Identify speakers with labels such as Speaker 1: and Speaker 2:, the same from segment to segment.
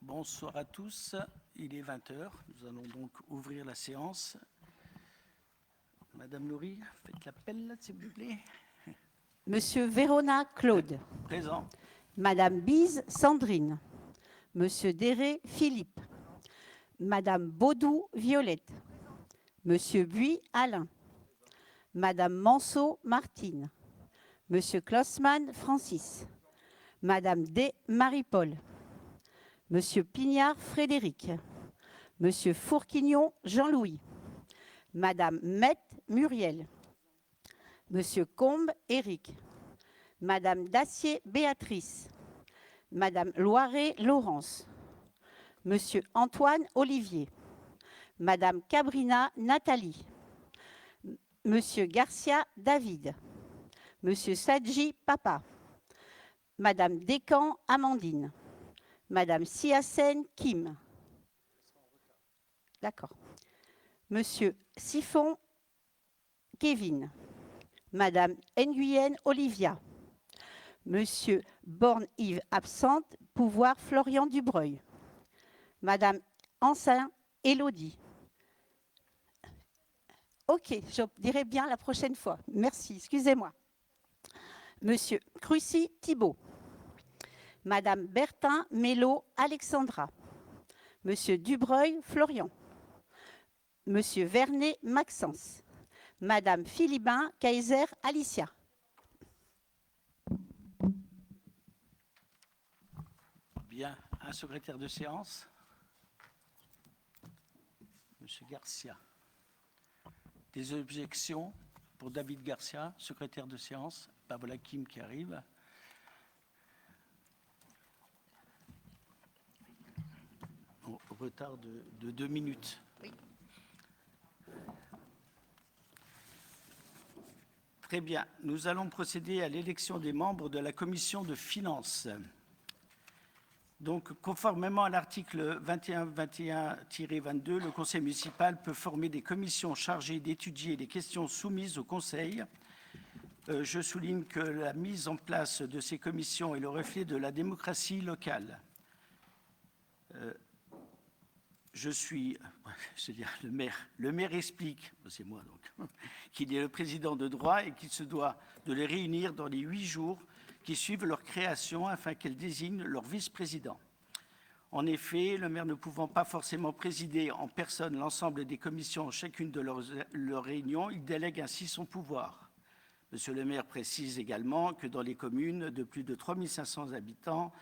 Speaker 1: Bonsoir à tous, il est 20 h. Nous allons donc ouvrir la séance. Madame Loury, faites l'appel, s'il vous plaît.
Speaker 2: Monsieur Vérona Claude.
Speaker 1: Présent.
Speaker 2: Madame Bise Sandrine. Monsieur Déré Philippe. Madame Baudou Violette. Monsieur Buis Alain. Madame Manceau Martine. Monsieur Klossmann Francis. Madame D Marie-Paul. Monsieur Pignard Frédéric. Monsieur Fourquignon Jean-Louis. Madame Mette Muriel. Monsieur Combe Éric. Madame Dacier Béatrice. Madame Loiret Laurence. Monsieur Antoine Olivier. Madame Cabrina Nathalie. Monsieur Garcia David. Monsieur Sadji Papa. Madame Descamps Amandine. Madame Siassen Kim. D'accord. Monsieur Siphon Kevin. Madame Nguyen Olivia. Monsieur Borne-Yves absente, pouvoir Florian Dubreuil. Madame Ansin Élodie. Ok, je dirai bien la prochaine fois. Merci, excusez-moi. Monsieur Crucy Thibault. Madame Bertin Mello Alexandra. Monsieur Dubreuil Florian. Monsieur Vernet Maxence. Madame Philibin Kaiser Alicia.
Speaker 1: Bien, un secrétaire de séance. Monsieur Garcia. Des objections pour David Garcia, secrétaire de séance. Pavola Kim qui arrive. Au retard de 2 minutes.
Speaker 2: Oui.
Speaker 1: Très bien. Nous allons procéder à l'élection des membres de la commission de finances. Donc, conformément à l'article 21-21-22, le conseil municipal peut former des commissions chargées d'étudier les questions soumises au conseil. Je souligne que la mise en place de ces commissions est le reflet de la démocratie locale. C'est-à-dire le maire explique, c'est moi donc, qu'il est le président de droit et qu'il se doit de les réunir dans les 8 jours qui suivent leur création afin qu'elle désigne leur vice-président. En effet, le maire ne pouvant pas forcément présider en personne l'ensemble des commissions en chacune de leurs réunions, il délègue ainsi son pouvoir. Monsieur le maire précise également que dans les communes de plus de 3 500 habitants,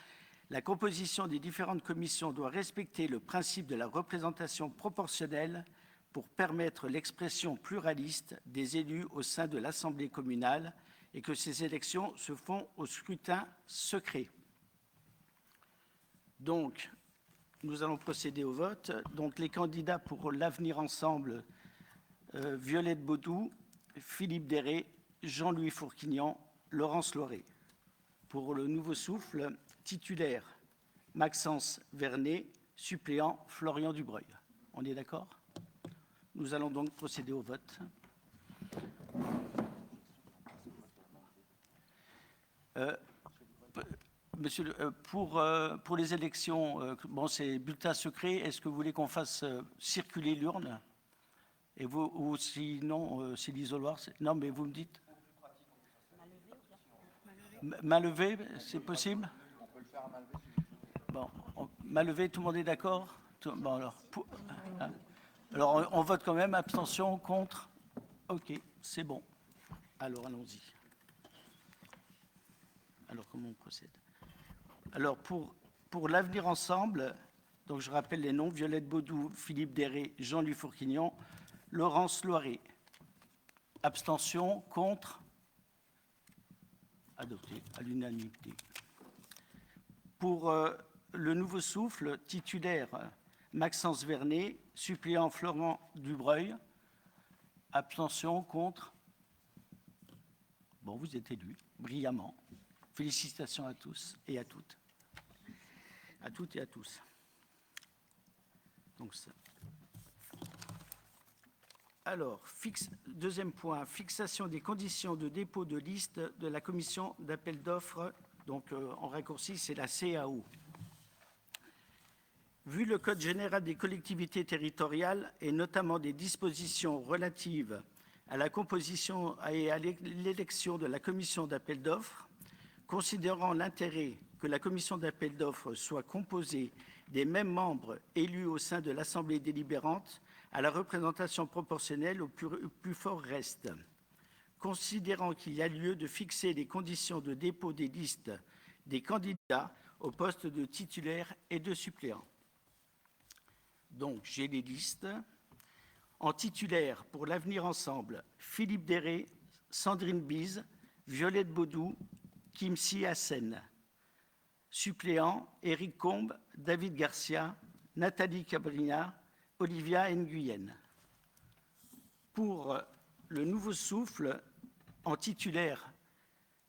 Speaker 1: la composition des différentes commissions doit respecter le principe de la représentation proportionnelle pour permettre l'expression pluraliste des élus au sein de l'Assemblée communale et que ces élections se font au scrutin secret. Donc, nous allons procéder au vote. Donc, les candidats pour l'Avenir Ensemble, Violette Baudou, Philippe Déré, Jean-Louis Fourquignon, Laurence Loiret. Pour le Nouveau Souffle, titulaire, Maxence Vernet, suppléant, Florian Dubreuil. On est d'accord? Nous allons donc procéder au vote. Monsieur, pour les élections, bon, c'est bulletin secret. Est-ce que vous voulez qu'on fasse circuler l'urne? Et vous, ou sinon, c'est l'isoloir? Non, mais vous me dites. Main levée, c'est possible?
Speaker 3: On peut le faire à main levée.
Speaker 1: Bon, main levée, tout le monde est d'accord? Bon, alors, on vote quand même. Abstention, contre? Ok, c'est bon. Alors, allons-y. Alors, comment on procède? Alors, pour l'Avenir Ensemble, donc je rappelle les noms, Violette Baudou, Philippe Déré, Jean-Louis Fourquignon, Laurence Loiret. Abstention, contre? Adopté à l'unanimité. Pour le Nouveau Souffle, titulaire, Maxence Vernet, suppléant, Florian Dubreuil. Abstention, contre? Bon, vous êtes élus, brillamment. Félicitations à tous et à toutes. À toutes et à tous. Donc, ça. Alors, deuxième point, fixation des conditions de dépôt de liste de la commission d'appel d'offres. Donc, en raccourci, c'est la CAO. Vu le Code général des collectivités territoriales et notamment des dispositions relatives à la composition et à l'élection de la commission d'appel d'offres, considérant l'intérêt que la commission d'appel d'offres soit composée des mêmes membres élus au sein de l'Assemblée délibérante à la représentation proportionnelle au plus fort reste, considérant qu'il y a lieu de fixer les conditions de dépôt des listes des candidats au poste de titulaire et de suppléant. Donc, j'ai les listes. En titulaire, pour l'Avenir Ensemble, Philippe Derré, Sandrine Bise, Violette Baudou, Kimsi Hassen. Suppléant, Éric Combe, David Garcia, Nathalie Cabrina, Olivia Nguyen. Pour le Nouveau Souffle, en titulaire,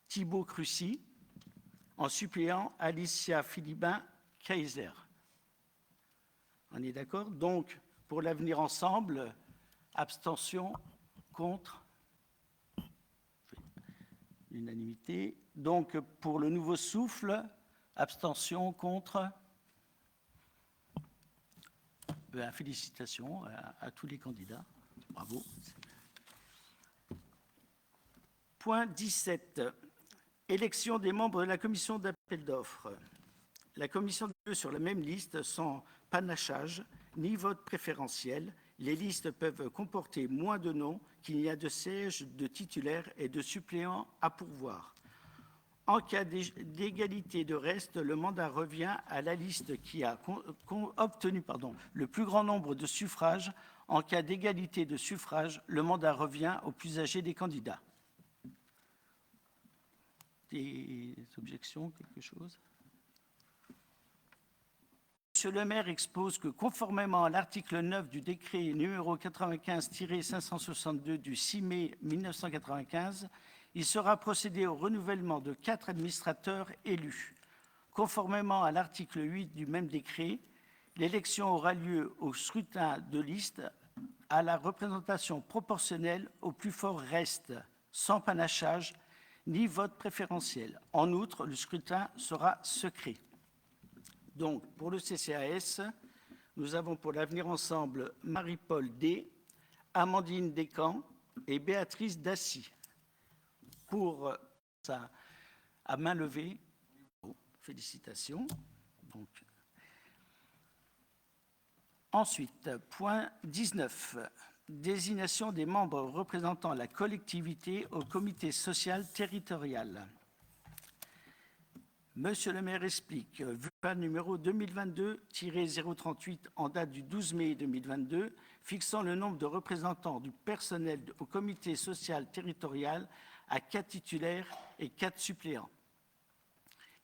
Speaker 1: Thibaut Crucy. En suppléant, Alicia Philibin-Kaiser. On est d'accord? Donc, pour l'Avenir Ensemble, abstention, contre, unanimité. Donc, pour le Nouveau Souffle, abstention, contre. Félicitations à tous les candidats. Bravo. Point 17. Élection des membres de la commission d'appel d'offres. La commission de sur la même liste sans panachage ni vote préférentiel. Les listes peuvent comporter moins de noms qu'il n'y a de sièges de titulaires et de suppléants à pourvoir. En cas d'égalité de reste, le mandat revient à la liste qui a obtenu le plus grand nombre de suffrages. En cas d'égalité de suffrages, le mandat revient au plus âgé des candidats. Des objections, quelque chose? Monsieur le maire expose que, conformément à l'article 9 du décret numéro 95-562 du 6 mai 1995, il sera procédé au renouvellement de 4 administrateurs élus. Conformément à l'article 8 du même décret, l'élection aura lieu au scrutin de liste à la représentation proportionnelle au plus fort reste, sans panachage ni vote préférentiel. En outre, le scrutin sera secret. Donc, pour le CCAS, nous avons pour l'Avenir Ensemble Marie-Paul D, Amandine Descamps et Béatrice Dassy. Pour ça, à main levée, félicitations. Donc, ensuite, point 19. Désignation des membres représentant la collectivité au comité social territorial. Monsieur le maire explique, vu le numéro 2022-038 en date du 12 mai 2022, fixant le nombre de représentants du personnel au comité social territorial à 4 titulaires et 4 suppléants.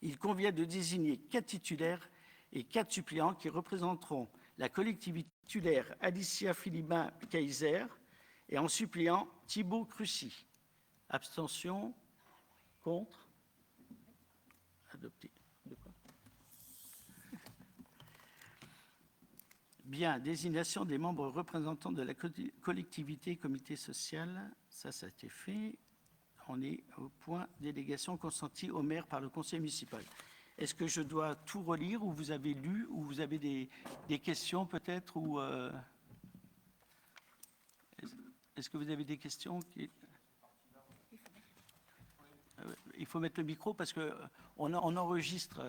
Speaker 1: Il convient de désigner 4 titulaires et 4 suppléants qui représenteront la collectivité titulaire Alicia Philibin-Kaiser et en suppléant Thibaut Crucy. Abstention? Contre? Adopté. De quoi? Bien, désignation des membres représentants de la collectivité comité social. Ça a été fait. On est au point délégation consentie au maire par le conseil municipal. Est-ce que je dois tout relire ou vous avez lu ou vous avez des questions peut-être ou est-ce que vous avez des questions Il faut mettre le micro parce qu'on enregistre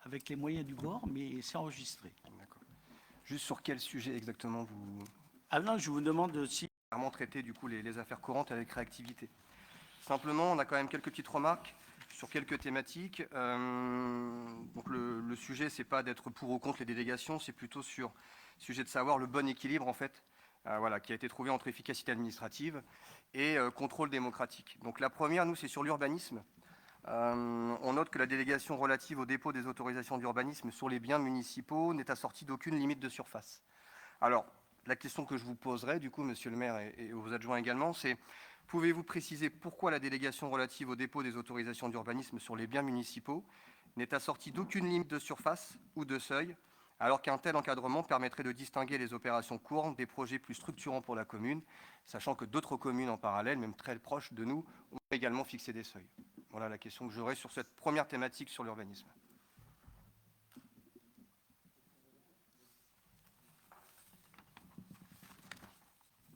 Speaker 1: avec les moyens du bord, mais c'est enregistré.
Speaker 3: D'accord. Juste sur quel sujet exactement vous...
Speaker 1: Ah non, je vous demande si...
Speaker 3: Vraiment traiter du coup les affaires courantes avec réactivité. Simplement, on a quand même quelques petites remarques sur quelques thématiques. Donc le sujet, c'est pas d'être pour ou contre les délégations, c'est plutôt sur le sujet de savoir le bon équilibre en fait, qui a été trouvé entre efficacité administrative et contrôle démocratique. Donc la première, nous, c'est sur l'urbanisme. On note que la délégation relative au dépôt des autorisations d'urbanisme sur les biens municipaux n'est assortie d'aucune limite de surface. Alors, la question que je vous poserai, du coup, monsieur le maire et vos adjoints également, c'est pouvez-vous préciser pourquoi la délégation relative au dépôt des autorisations d'urbanisme sur les biens municipaux n'est assortie d'aucune limite de surface ou de seuil, alors qu'un tel encadrement permettrait de distinguer les opérations courantes des projets plus structurants pour la commune, sachant que d'autres communes en parallèle, même très proches de nous, ont également fixé des seuils. Voilà la question que j'aurai sur cette première thématique sur l'urbanisme.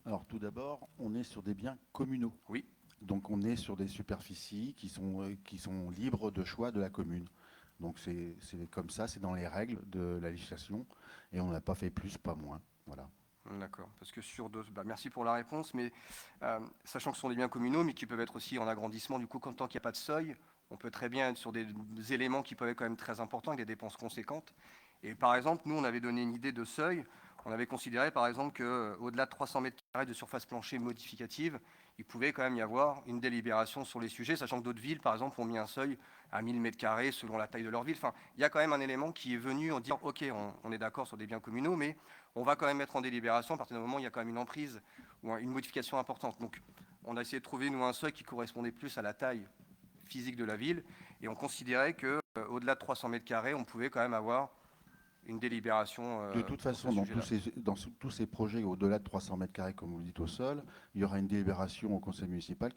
Speaker 4: Alors tout d'abord, on est sur des biens communaux.
Speaker 3: Oui.
Speaker 4: Donc on est sur des superficies qui sont libres de choix de la commune. Donc c'est comme ça, c'est dans les règles de la législation et on n'a pas fait plus, pas moins. Voilà.
Speaker 3: D'accord, parce que sur d'autres, merci pour la réponse, mais sachant que ce sont des biens communaux, mais qui peuvent être aussi en agrandissement, du coup, tant qu'il n'y a pas de seuil, on peut très bien être sur des éléments qui peuvent être quand même très importants, avec des dépenses conséquentes. Et par exemple, nous, on avait donné une idée de seuil. On avait considéré, par exemple, qu'au-delà de 300 mètres carrés de surface plancher modificative, il pouvait quand même y avoir une délibération sur les sujets, sachant que d'autres villes, par exemple, ont mis un seuil à 1000 mètres carrés selon la taille de leur ville. Enfin, il y a quand même un élément qui est venu en disant, OK, on est d'accord sur des biens communaux, mais on va quand même mettre en délibération à partir du moment où il y a quand même une emprise ou une modification importante. Donc, on a essayé de trouver, nous, un seuil qui correspondait plus à la taille physique de la ville, et on considérait qu'au-delà de 300 mètres carrés, on pouvait quand même avoir une délibération.
Speaker 4: De toute façon, dans tous ces projets au-delà de 300 mètres carrés, comme vous le dites, au sol, il y aura une délibération au conseil municipal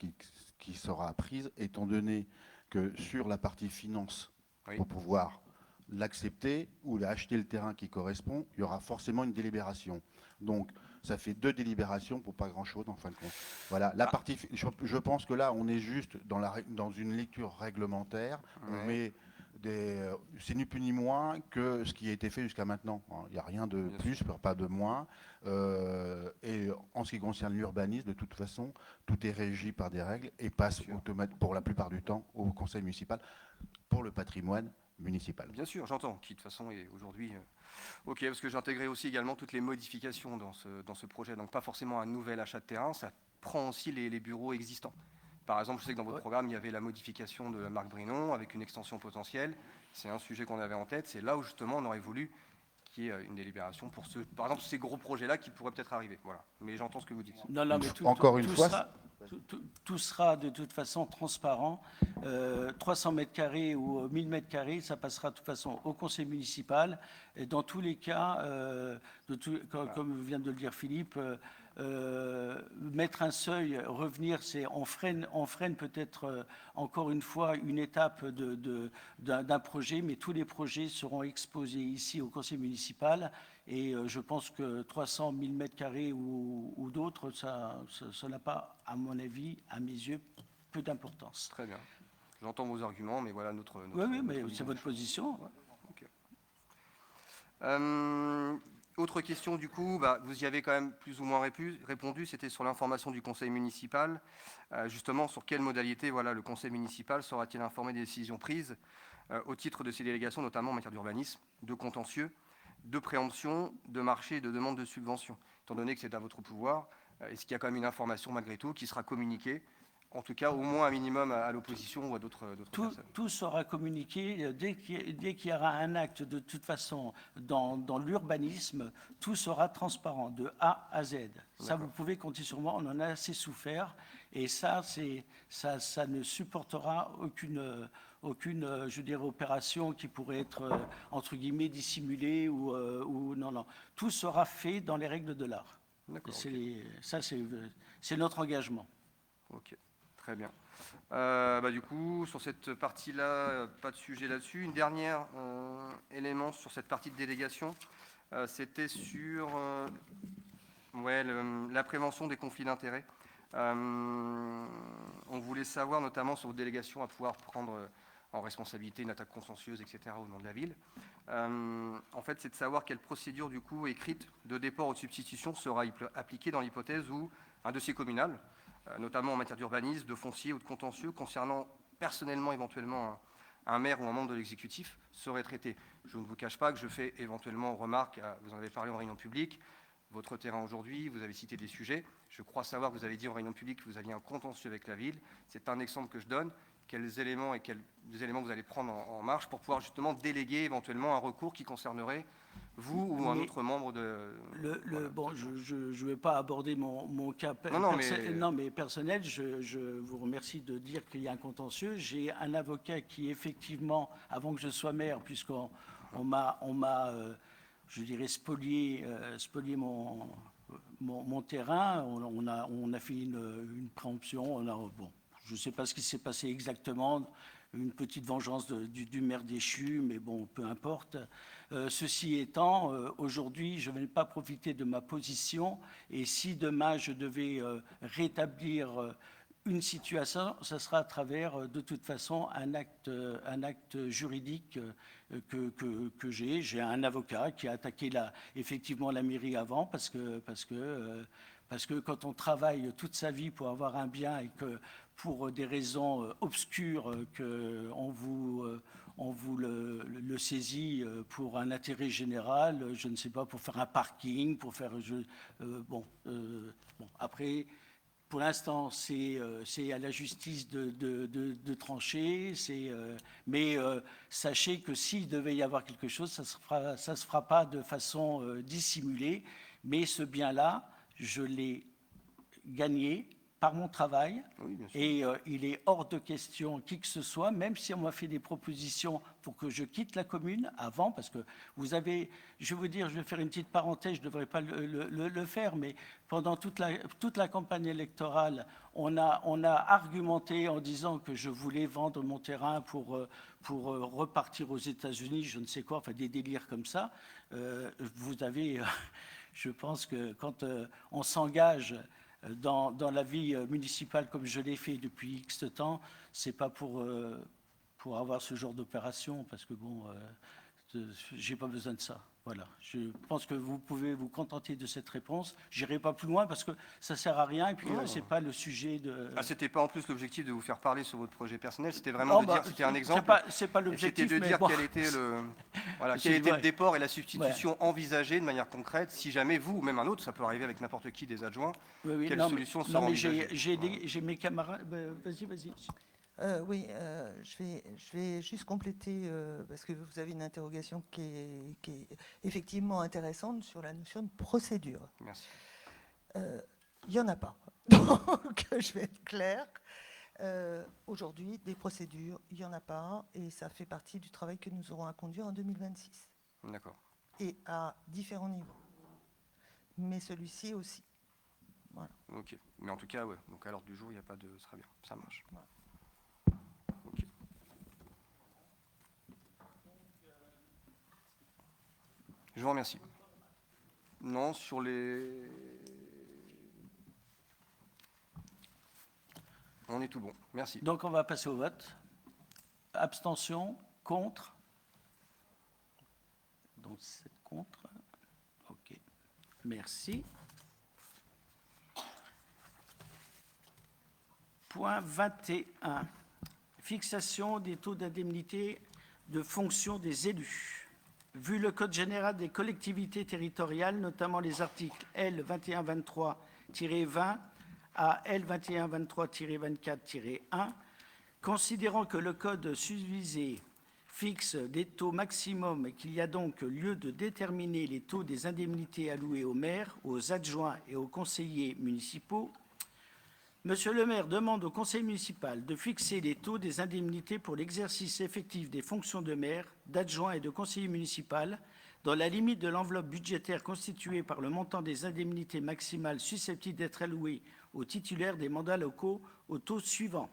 Speaker 4: qui sera prise, étant donné que sur la partie finance,
Speaker 3: Oui.
Speaker 4: pour pouvoir l'accepter ou acheter le terrain qui correspond, il y aura forcément une délibération. Donc, ça fait 2 délibérations pour pas grand-chose, en fin de compte. Voilà, je pense que là, on est juste dans une lecture réglementaire.
Speaker 3: Ouais.
Speaker 4: On met c'est ni plus ni moins que ce qui a été fait jusqu'à maintenant. Il n'y a rien de
Speaker 3: Bien
Speaker 4: plus,
Speaker 3: sûr.
Speaker 4: pas de moins. Et en ce qui concerne l'urbanisme, de toute façon, tout est régi par des règles et passe pour la plupart du temps au conseil municipal pour le patrimoine municipal.
Speaker 3: Bien sûr, j'entends, qui de toute façon est aujourd'hui... OK, parce que j'ai intégré aussi également toutes les modifications dans ce projet, donc pas forcément un nouvel achat de terrain, ça prend aussi les bureaux existants. Par exemple, je sais que dans votre programme, il y avait la modification de Marc Brinon avec une extension potentielle. C'est un sujet qu'on avait en tête. C'est là où justement on aurait voulu qu'il y ait une délibération pour par exemple, ces gros projets-là qui pourraient peut-être arriver. Voilà. Mais j'entends ce que vous dites.
Speaker 1: Non, mais tout sera de toute façon transparent. 300 mètres carrés ou 1000 mètres carrés, ça passera de toute façon au conseil municipal. Et dans tous les cas, comme vient de le dire Philippe, mettre un seuil, revenir, on freine peut-être encore une fois une étape d'un projet, mais tous les projets seront exposés ici au conseil municipal. Et je pense que 300 000 mètres carrés ou d'autres, ça n'a pas, à mon avis, à mes yeux, peu d'importance.
Speaker 3: Très bien. J'entends vos arguments, mais voilà notre
Speaker 1: oui, mais c'est votre position.
Speaker 3: Ouais. Okay. Autre question, du coup, vous y avez quand même plus ou moins répondu, c'était sur l'information du conseil municipal. Justement, sur quelle modalité le conseil municipal sera-t-il informé des décisions prises au titre de ses délégations, notamment en matière d'urbanisme, de contentieux, de préemption, de marché et de demande de subvention. Étant donné que c'est à votre pouvoir, est-ce qu'il y a quand même une information malgré tout qui sera communiquée, en tout cas au moins un minimum à l'opposition ou à d'autres personnes?
Speaker 1: Tout sera communiqué dès qu'il y aura un acte, de toute façon, dans l'urbanisme, tout sera transparent de A à Z. Ça, vous pouvez compter sur moi, on en a assez souffert et ça ne supportera aucune, je dirais, opération qui pourrait être, entre guillemets, dissimulée ou non. Tout sera fait dans les règles de l'art. Ça, c'est notre engagement.
Speaker 3: Ok, très bien. Du coup, sur cette partie-là, pas de sujet là-dessus. Une dernière élément sur cette partie de délégation, c'était sur la prévention des conflits d'intérêts. On voulait savoir, notamment sur vos délégations, à pouvoir prendre en responsabilité une attaque consciencieuse, etc., au nom de la ville. En fait, c'est de savoir quelle procédure, du coup, écrite de déport ou de substitution sera appliquée dans l'hypothèse où un dossier communal, notamment en matière d'urbanisme, de foncier ou de contentieux, concernant personnellement, éventuellement, un maire ou un membre de l'exécutif, serait traité. Je ne vous cache pas que je fais éventuellement remarque, vous en avez parlé en réunion publique, votre terrain aujourd'hui, vous avez cité des sujets. Je crois savoir que vous avez dit en réunion publique que vous aviez un contentieux avec la ville. C'est un exemple que je donne. Quels éléments vous allez prendre en marche pour pouvoir justement déléguer éventuellement un recours qui concernerait vous ou un autre membre de...
Speaker 1: Bon, je ne vais pas aborder mon cas mais personnel. Je vous remercie de dire qu'il y a un contentieux. J'ai un avocat qui, effectivement, avant que je sois maire, puisqu'on m'a je dirais, spolier mon terrain. On a fait une préemption. Je ne sais pas ce qui s'est passé exactement. une petite vengeance du maire déchu, mais bon, peu importe. Ceci étant, aujourd'hui, je ne vais pas profiter de ma position, et si demain je devais rétablir une situation, ce sera à travers, de toute façon, un acte juridique que j'ai. J'ai un avocat qui a attaqué effectivement la mairie avant, parce que quand on travaille toute sa vie pour avoir un bien et que pour des raisons obscures qu'on vous le saisit pour un intérêt général, je ne sais pas, pour faire un parking, pour faire... bon, après... Pour l'instant, c'est à la justice de trancher, mais sachez que s'il devait y avoir quelque chose, ça ne se fera pas de façon dissimulée, mais ce bien-là, je l'ai gagné par mon travail,
Speaker 3: Oui, bien sûr.
Speaker 1: et il est hors de question qui que ce soit, même si on m'a fait des propositions pour que je quitte la commune avant, parce que vous avez, je vais vous dire, je vais faire une petite parenthèse, je ne devrais pas le faire, mais pendant toute la campagne électorale, on a argumenté en disant que je voulais vendre mon terrain pour repartir aux États-Unis, je ne sais quoi, enfin des délires comme ça. Vous avez, je pense que quand on s'engage dans la vie municipale comme je l'ai fait depuis X temps, c'est pas pour avoir ce genre d'opération, parce que bon, j'ai pas besoin de ça. Voilà. Je pense que vous pouvez vous contenter de cette réponse. J'irai pas plus loin parce que ça sert à rien, et puis c'est pas le sujet de.
Speaker 3: Ah, c'était pas en plus l'objectif de vous faire parler sur votre projet personnel, c'était vraiment de dire, c'était un exemple.
Speaker 1: C'est pas l'objectif.
Speaker 3: C'était de dire
Speaker 1: bon.
Speaker 3: quel était
Speaker 1: C'est
Speaker 3: quel était
Speaker 1: vrai.
Speaker 3: le déport et la substitution envisagée de manière concrète, si jamais vous ou même un autre, ça peut arriver avec n'importe qui des adjoints,
Speaker 1: Oui,
Speaker 3: quelle
Speaker 1: non,
Speaker 3: solution
Speaker 1: non,
Speaker 3: sera
Speaker 1: mais
Speaker 3: envisagée.
Speaker 1: j'ai mes camarades. Vas-y.
Speaker 5: Oui, je vais juste compléter, parce que vous avez une interrogation qui est effectivement intéressante sur la notion de procédure.
Speaker 3: Merci.
Speaker 5: Il n'y en a pas. Donc, je vais être claire. Aujourd'hui, des procédures, il n'y en a pas, et ça fait partie du travail que nous aurons à conduire en 2026,
Speaker 3: D'accord.
Speaker 5: et à différents niveaux. Mais celui-ci aussi. Voilà.
Speaker 3: Ok. Mais en tout cas, ouais. Donc à l'ordre du jour, il n'y a pas de. Ce sera bien. Ça marche.
Speaker 5: Voilà.
Speaker 3: Ok. Je vous remercie. Non, sur les. On est tout bon. Merci.
Speaker 1: Donc on va passer au vote. Abstention, contre. Donc 7 contre. Ok. Merci. Point 21. Fixation des taux d'indemnité de fonction des élus. Vu le Code général des collectivités territoriales, notamment les articles L 2123-20 à L 2123-24-1, considérant que le Code susvisé fixe des taux maximums et qu'il y a donc lieu de déterminer les taux des indemnités allouées aux maires, aux adjoints et aux conseillers municipaux, Monsieur le maire demande au conseil municipal de fixer les taux des indemnités pour l'exercice effectif des fonctions de maire, d'adjoint et de conseiller municipal dans la limite de l'enveloppe budgétaire constituée par le montant des indemnités maximales susceptibles d'être allouées aux titulaires des mandats locaux au taux suivant.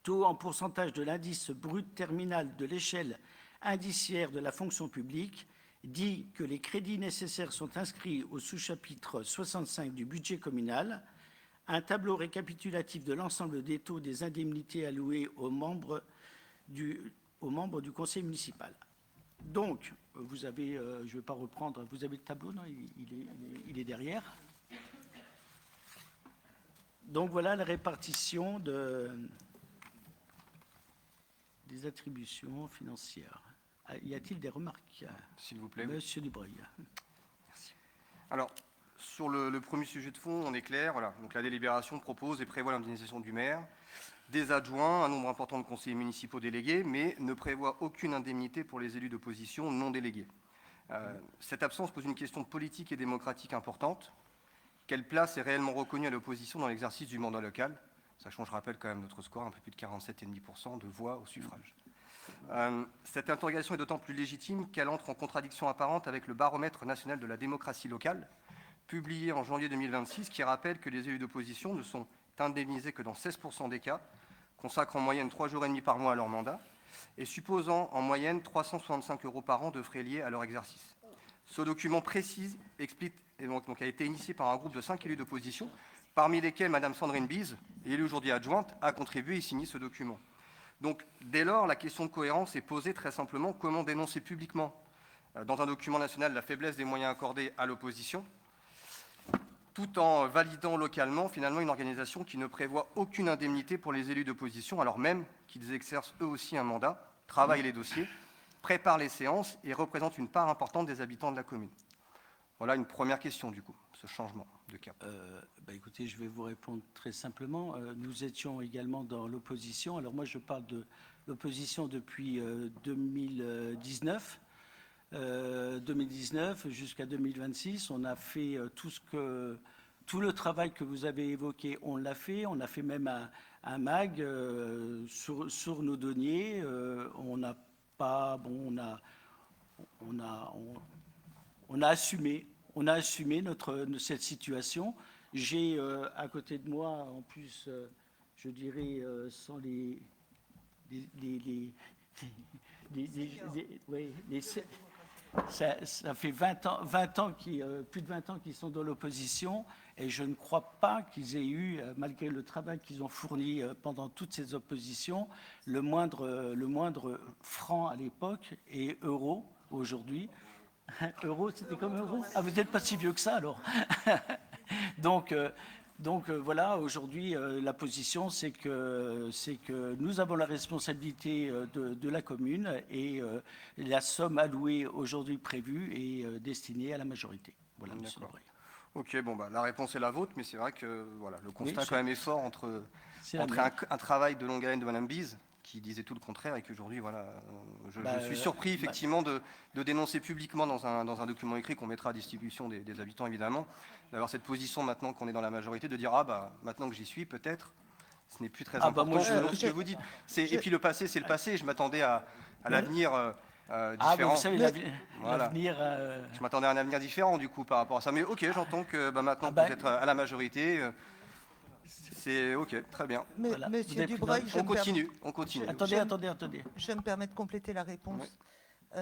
Speaker 1: Taux en pourcentage de l'indice brut terminal de l'échelle indiciaire de la fonction publique, dit que les crédits nécessaires sont inscrits au sous-chapitre 65 du budget communal, un tableau récapitulatif de l'ensemble des taux des indemnités allouées aux membres du conseil municipal. Donc, vous avez, je ne vais pas reprendre, vous avez le tableau, non, il est derrière. Donc voilà la répartition des attributions financières. Y a-t-il des remarques,
Speaker 3: S'il vous plaît.
Speaker 1: Monsieur Dubreuil?
Speaker 3: Merci. Alors, sur le premier sujet de fond, on est clair. Voilà. Donc, la délibération propose et prévoit l'indemnisation du maire, des adjoints, un nombre important de conseillers municipaux délégués, mais ne prévoit aucune indemnité pour les élus d'opposition non délégués. Cette absence pose une question politique et démocratique importante. Quelle place est réellement reconnue à l'opposition dans l'exercice du mandat local, sachant, je rappelle quand même notre score, un peu plus de 47,5% de voix au suffrage. Cette interrogation est d'autant plus légitime qu'elle entre en contradiction apparente avec le baromètre national de la démocratie locale, publié en janvier 2026, qui rappelle que les élus d'opposition ne sont indemnisés que dans 16% des cas, consacrent en moyenne 3 jours et demi par mois à leur mandat et supposant en moyenne 365 € par an de frais liés à leur exercice. Ce document précise, explique, et donc a été initié par un groupe de 5 élus d'opposition, parmi lesquels Mme Sandrine Bise, élue aujourd'hui adjointe, a contribué et signé ce document. Donc, dès lors, la question de cohérence est posée très simplement. Comment dénoncer publiquement, dans un document national, la faiblesse des moyens accordés à l'opposition, tout en validant localement, finalement, une organisation qui ne prévoit aucune indemnité pour les élus d'opposition, alors même qu'ils exercent eux aussi un mandat, travaillent les dossiers, préparent les séances et représentent une part importante des habitants de la commune. Voilà une première question, du coup, ce changement de cap.
Speaker 1: Écoutez, je vais vous répondre très simplement. Nous étions également dans l'opposition. Alors moi, je parle de l'opposition depuis 2019. 2019 jusqu'à 2026, on a fait tout le travail que vous avez évoqué, on l'a fait. On a fait même un MAG sur nos deniers. On a assumé cette situation. J'ai à côté de moi, en plus, je dirais, sans ça fait 20 ans plus de 20 ans qu'ils sont dans l'opposition et je ne crois pas qu'ils aient eu, malgré le travail qu'ils ont fourni pendant toutes ces oppositions, le moindre franc à l'époque et euro aujourd'hui. Euro, c'était comme euro. Ah, vous n'êtes pas si vieux que ça alors. Donc voilà, aujourd'hui, la position, c'est que nous avons la responsabilité de la commune et la somme allouée aujourd'hui prévue est destinée à la majorité. Voilà, monsieur Lebreuil.
Speaker 3: Ok, la réponse est la vôtre, mais c'est vrai que voilà, le constat quand même est fort entre un travail de longue haleine de Mme Bise, qui disait tout le contraire, et qu'aujourd'hui, voilà, je suis surpris effectivement de dénoncer publiquement dans un document écrit qu'on mettra à disposition des habitants, évidemment, d'avoir cette position maintenant qu'on est dans la majorité, de dire maintenant que j'y suis, peut-être, ce n'est plus très important selon ce que vous dites. Et puis le passé, c'est le passé. Je m'attendais à l'avenir différent.
Speaker 1: Vous savez, l'avenir.
Speaker 3: Je m'attendais à un avenir différent du coup par rapport à ça. Mais ok, j'entends que maintenant que vous êtes à la majorité. C'est ok, très bien.
Speaker 5: Mais,
Speaker 1: voilà.
Speaker 5: Monsieur Dubreuil,
Speaker 3: on continue.
Speaker 1: Attendez.
Speaker 5: Je me permets de compléter la réponse.
Speaker 3: Oui.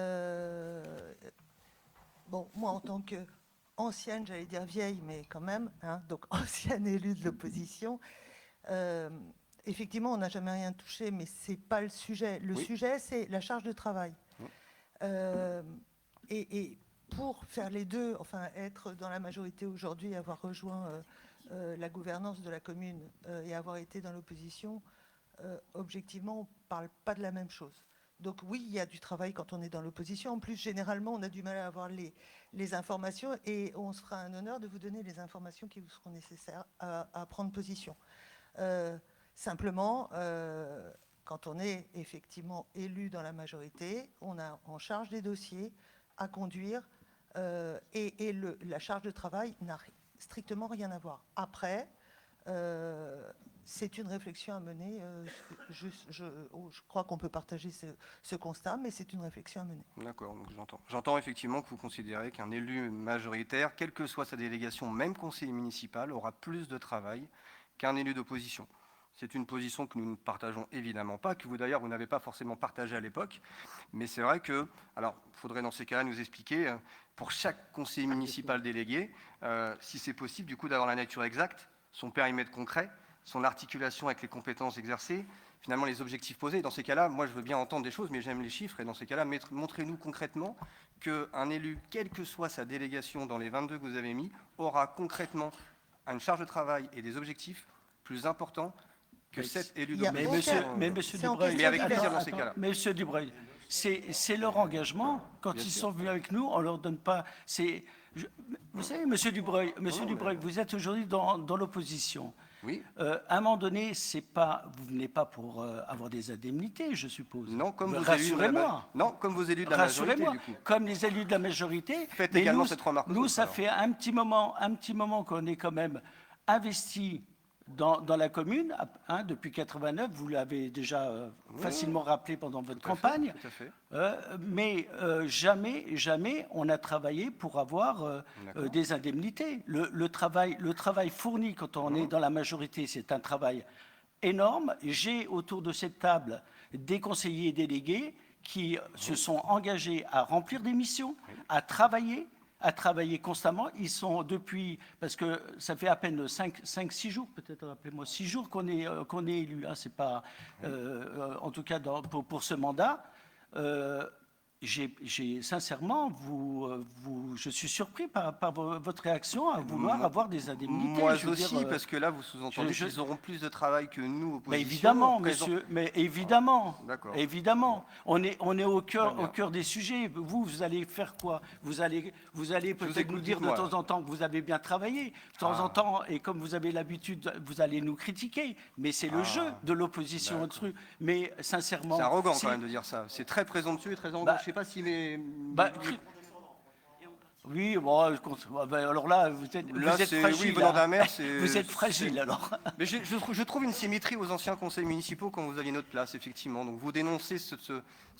Speaker 5: Moi, en tant qu'ancienne, j'allais dire vieille, mais quand même, donc ancienne élue de l'opposition, effectivement, on n'a jamais rien touché, mais ce n'est pas le sujet. Le sujet, c'est la charge de travail. Oui. Et pour faire les deux, enfin, être dans la majorité aujourd'hui, avoir rejoint la gouvernance de la commune et avoir été dans l'opposition, objectivement, on ne parle pas de la même chose. Donc oui, il y a du travail quand on est dans l'opposition. En plus, généralement, on a du mal à avoir les informations et on se fera un honneur de vous donner les informations qui vous seront nécessaires à prendre position. Simplement, quand on est effectivement élu dans la majorité, on a en charge des dossiers à conduire et la charge de travail n'a strictement rien à voir. Après, c'est une réflexion à mener. Je crois qu'on peut partager ce constat, mais c'est une réflexion à mener. D'accord,
Speaker 3: donc j'entends. J'entends effectivement que vous considérez qu'un élu majoritaire, quelle que soit sa délégation, même conseiller municipal, aura plus de travail qu'un élu d'opposition. C'est une position que nous ne partageons évidemment pas, que vous d'ailleurs, vous n'avez pas forcément partagée à l'époque. Mais c'est vrai que, alors, il faudrait dans ces cas-là nous expliquer, pour chaque conseiller municipal délégué, si c'est possible, du coup, d'avoir la nature exacte, son périmètre concret, son articulation avec les compétences exercées, finalement les objectifs posés. Dans ces cas-là, moi, je veux bien entendre des choses, mais j'aime les chiffres. Et dans ces cas-là, montrez-nous concrètement qu'un élu, quelle que soit sa délégation dans les 22 que vous avez mis, aura concrètement une charge de travail et des objectifs plus importants que 7 élus d'opposition.
Speaker 1: Mais monsieur Dubreuil,
Speaker 3: mais avec plaisir dans ces cas-là.
Speaker 1: Monsieur Dubreuil, c'est leur engagement. Quand ils sont venus avec nous, on ne leur donne pas... Vous savez, monsieur Dubreuil, vous êtes aujourd'hui dans l'opposition.
Speaker 3: Oui.
Speaker 1: À un moment donné, vous venez pas pour avoir des indemnités, je suppose.
Speaker 3: Non, comme vos
Speaker 1: rassurez-moi.
Speaker 3: Non, comme vos élus de la majorité, du coup.
Speaker 1: Comme les élus de la majorité.
Speaker 3: Faites également cette remarque.
Speaker 1: Nous, ça fait un petit moment qu'on est quand même investi dans la commune, depuis 89, vous l'avez déjà facilement rappelé pendant votre campagne,
Speaker 3: tout à fait.
Speaker 1: Mais jamais on a travaillé pour avoir des indemnités. Le travail fourni quand on est dans la majorité, c'est un travail énorme. J'ai autour de cette table des conseillers délégués qui se sont engagés à remplir des missions, à travailler constamment. Ils sont depuis, parce que ça fait à peine 5-6 jours, peut-être, rappelez-moi, 6 jours qu'on est élu. Hein, c'est pas, en tout cas pour ce mandat. Sincèrement, je suis surpris par votre réaction à vouloir avoir des indemnités.
Speaker 3: Moi
Speaker 1: je veux
Speaker 3: aussi,
Speaker 1: dire,
Speaker 3: parce que là, vous sous-entendez qu'ils auront plus de travail que nous, opposition.
Speaker 1: mais évidemment, monsieur, mais évidemment,
Speaker 3: D'accord.
Speaker 1: évidemment, on est au
Speaker 3: Très bien.
Speaker 1: cœur des sujets. Vous allez faire quoi? Vous allez peut-être
Speaker 3: écoute,
Speaker 1: nous dire de
Speaker 3: dites-moi.
Speaker 1: temps en temps que vous avez bien travaillé. De temps en temps, et comme vous avez l'habitude, vous allez nous critiquer. Mais c'est le jeu de l'opposition au truc. Mais sincèrement,
Speaker 3: C'est arrogant
Speaker 1: si-
Speaker 3: quand même de dire ça. C'est très présomptueux et très arrogant.
Speaker 1: Bah,
Speaker 3: Je sais pas si les...
Speaker 1: oui, bon, alors là, vous êtes
Speaker 3: Là,
Speaker 1: fragile.
Speaker 3: oui, venant
Speaker 1: hein.
Speaker 3: d'un maire, c'est...
Speaker 1: Vous êtes fragile, alors.
Speaker 3: Mais je trouve une symétrie aux anciens conseils municipaux quand vous aviez notre place, effectivement. Donc vous dénoncez ce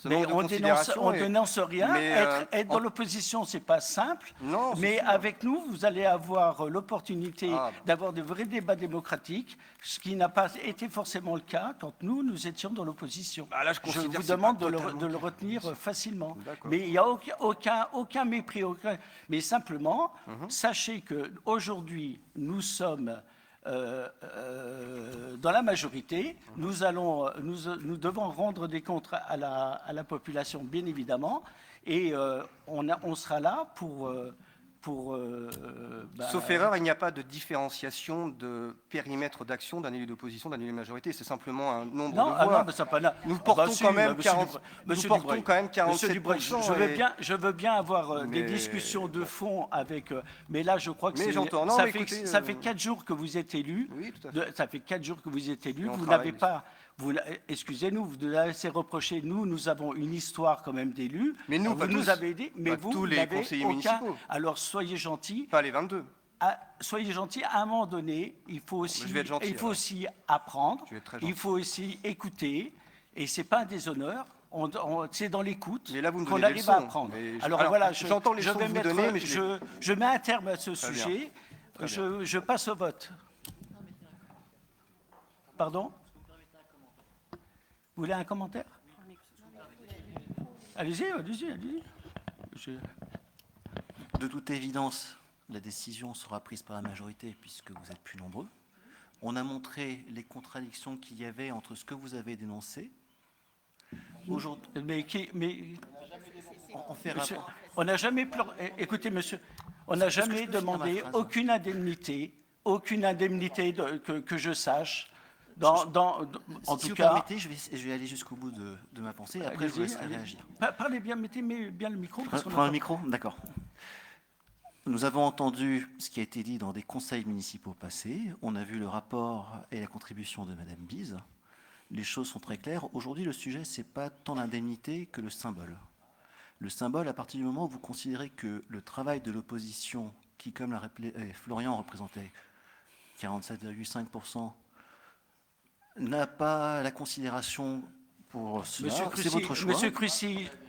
Speaker 1: Mais
Speaker 3: manque de
Speaker 1: on
Speaker 3: considération.
Speaker 1: dénonce rien.
Speaker 3: mais,
Speaker 1: Être dans l'opposition, c'est pas simple.
Speaker 3: Non, c'est
Speaker 1: Mais
Speaker 3: sûr.
Speaker 1: avec nous, vous allez avoir l'opportunité
Speaker 3: Ah.
Speaker 1: d'avoir de vrais débats démocratiques, ce qui n'a pas été forcément le cas quand nous étions dans l'opposition.
Speaker 3: Bah là, je considère
Speaker 1: vous
Speaker 3: que c'est
Speaker 1: demande
Speaker 3: pas
Speaker 1: de le
Speaker 3: totalement
Speaker 1: retenir facilement.
Speaker 3: D'accord.
Speaker 1: Mais il n'y a aucun mépris. Mais simplement,
Speaker 3: Mhm.
Speaker 1: sachez qu'aujourd'hui, nous sommes dans la majorité, nous devons rendre des comptes à la population, bien évidemment, et on sera là pour
Speaker 3: Sauf erreur, il n'y a pas de différenciation de périmètre d'action d'un élu d'opposition, d'un élu de majorité. C'est simplement un nombre
Speaker 1: non,
Speaker 3: de
Speaker 1: ah
Speaker 3: voix.
Speaker 1: non, mais ça pas là.
Speaker 3: Nous
Speaker 1: Ah
Speaker 3: portons
Speaker 1: bah si,
Speaker 3: quand même
Speaker 1: monsieur
Speaker 3: 40.
Speaker 1: Dubreuil,
Speaker 3: Nous
Speaker 1: monsieur
Speaker 3: portons
Speaker 1: Dubreuil.
Speaker 3: quand même
Speaker 1: Monsieur
Speaker 3: 47%.
Speaker 1: Dubreuil, je veux bien avoir des
Speaker 3: Mais-
Speaker 1: discussions de fond avec. Mais là, je crois que
Speaker 3: Mais j'entends. Non,
Speaker 1: ça
Speaker 3: mais
Speaker 1: fait
Speaker 3: écoutez,
Speaker 1: ça fait 4 jours que vous êtes élu.
Speaker 3: Oui, tout à fait.
Speaker 1: Ça fait 4 jours que vous êtes élu.
Speaker 3: Et on
Speaker 1: Vous
Speaker 3: travaille,
Speaker 1: n'avez pas. Excusez-nous, vous nous laissez reprocher. Nous avons une histoire quand même d'élus.
Speaker 3: Mais nous,
Speaker 1: vous
Speaker 3: pas
Speaker 1: nous
Speaker 3: tous.
Speaker 1: avez aidé, mais
Speaker 3: Pas
Speaker 1: vous
Speaker 3: tous les
Speaker 1: n'avez
Speaker 3: conseillers
Speaker 1: aucun.
Speaker 3: municipaux.
Speaker 1: Alors soyez gentils.
Speaker 3: Pas les 22.
Speaker 1: Soyez gentils, à un moment donné, il faut aussi,
Speaker 3: Je vais être gentil,
Speaker 1: il faut
Speaker 3: alors.
Speaker 1: aussi apprendre,
Speaker 3: Je vais être très
Speaker 1: il
Speaker 3: gentil.
Speaker 1: faut aussi écouter, et c'est pas un déshonneur, c'est dans l'écoute
Speaker 3: Mais là, vous me
Speaker 1: qu'on
Speaker 3: donnez des
Speaker 1: arrive à
Speaker 3: leçons.
Speaker 1: apprendre.
Speaker 3: Mais
Speaker 1: Alors voilà,
Speaker 3: j'entends les
Speaker 1: je
Speaker 3: leçons
Speaker 1: vais
Speaker 3: que vous
Speaker 1: mettre,
Speaker 3: donnez, mais je
Speaker 1: mets un terme à ce
Speaker 3: Très bien.
Speaker 1: sujet,
Speaker 3: Très
Speaker 1: je passe au vote. Pardon? Vous voulez un commentaire? Allez-y.
Speaker 6: De toute évidence, la décision sera prise par la majorité puisque vous êtes plus nombreux. On a montré les contradictions qu'il y avait entre ce que vous avez dénoncé. Aujourd'hui,
Speaker 1: Mais
Speaker 6: on fait
Speaker 1: monsieur,
Speaker 6: rapport.
Speaker 1: on n'a jamais écoutez, monsieur, on n'a
Speaker 6: Est-ce que
Speaker 1: jamais
Speaker 6: je peux finir ma
Speaker 1: demandé
Speaker 6: phrase
Speaker 1: aucune indemnité que je sache. En
Speaker 6: Si
Speaker 1: tout
Speaker 6: vous
Speaker 1: cas,
Speaker 6: permettez, je vais aller jusqu'au bout de ma pensée. Après, je vous laisserai
Speaker 1: allez-y.
Speaker 6: réagir.
Speaker 1: Parlez bien, mettez bien le micro. Parce qu'on
Speaker 6: Prends le
Speaker 1: entend-
Speaker 6: micro? D'accord. Nous avons entendu ce qui a été dit dans des conseils municipaux passés. On a vu le rapport et la contribution de Madame Bise. Les choses sont très claires. Aujourd'hui, le sujet, ce n'est pas tant l'indemnité que le symbole. Le symbole, à partir du moment où vous considérez que le travail de l'opposition, qui, comme l'a rappelé Florian, représentait 47,5%, n'a pas la considération pour cela, c'est votre choix.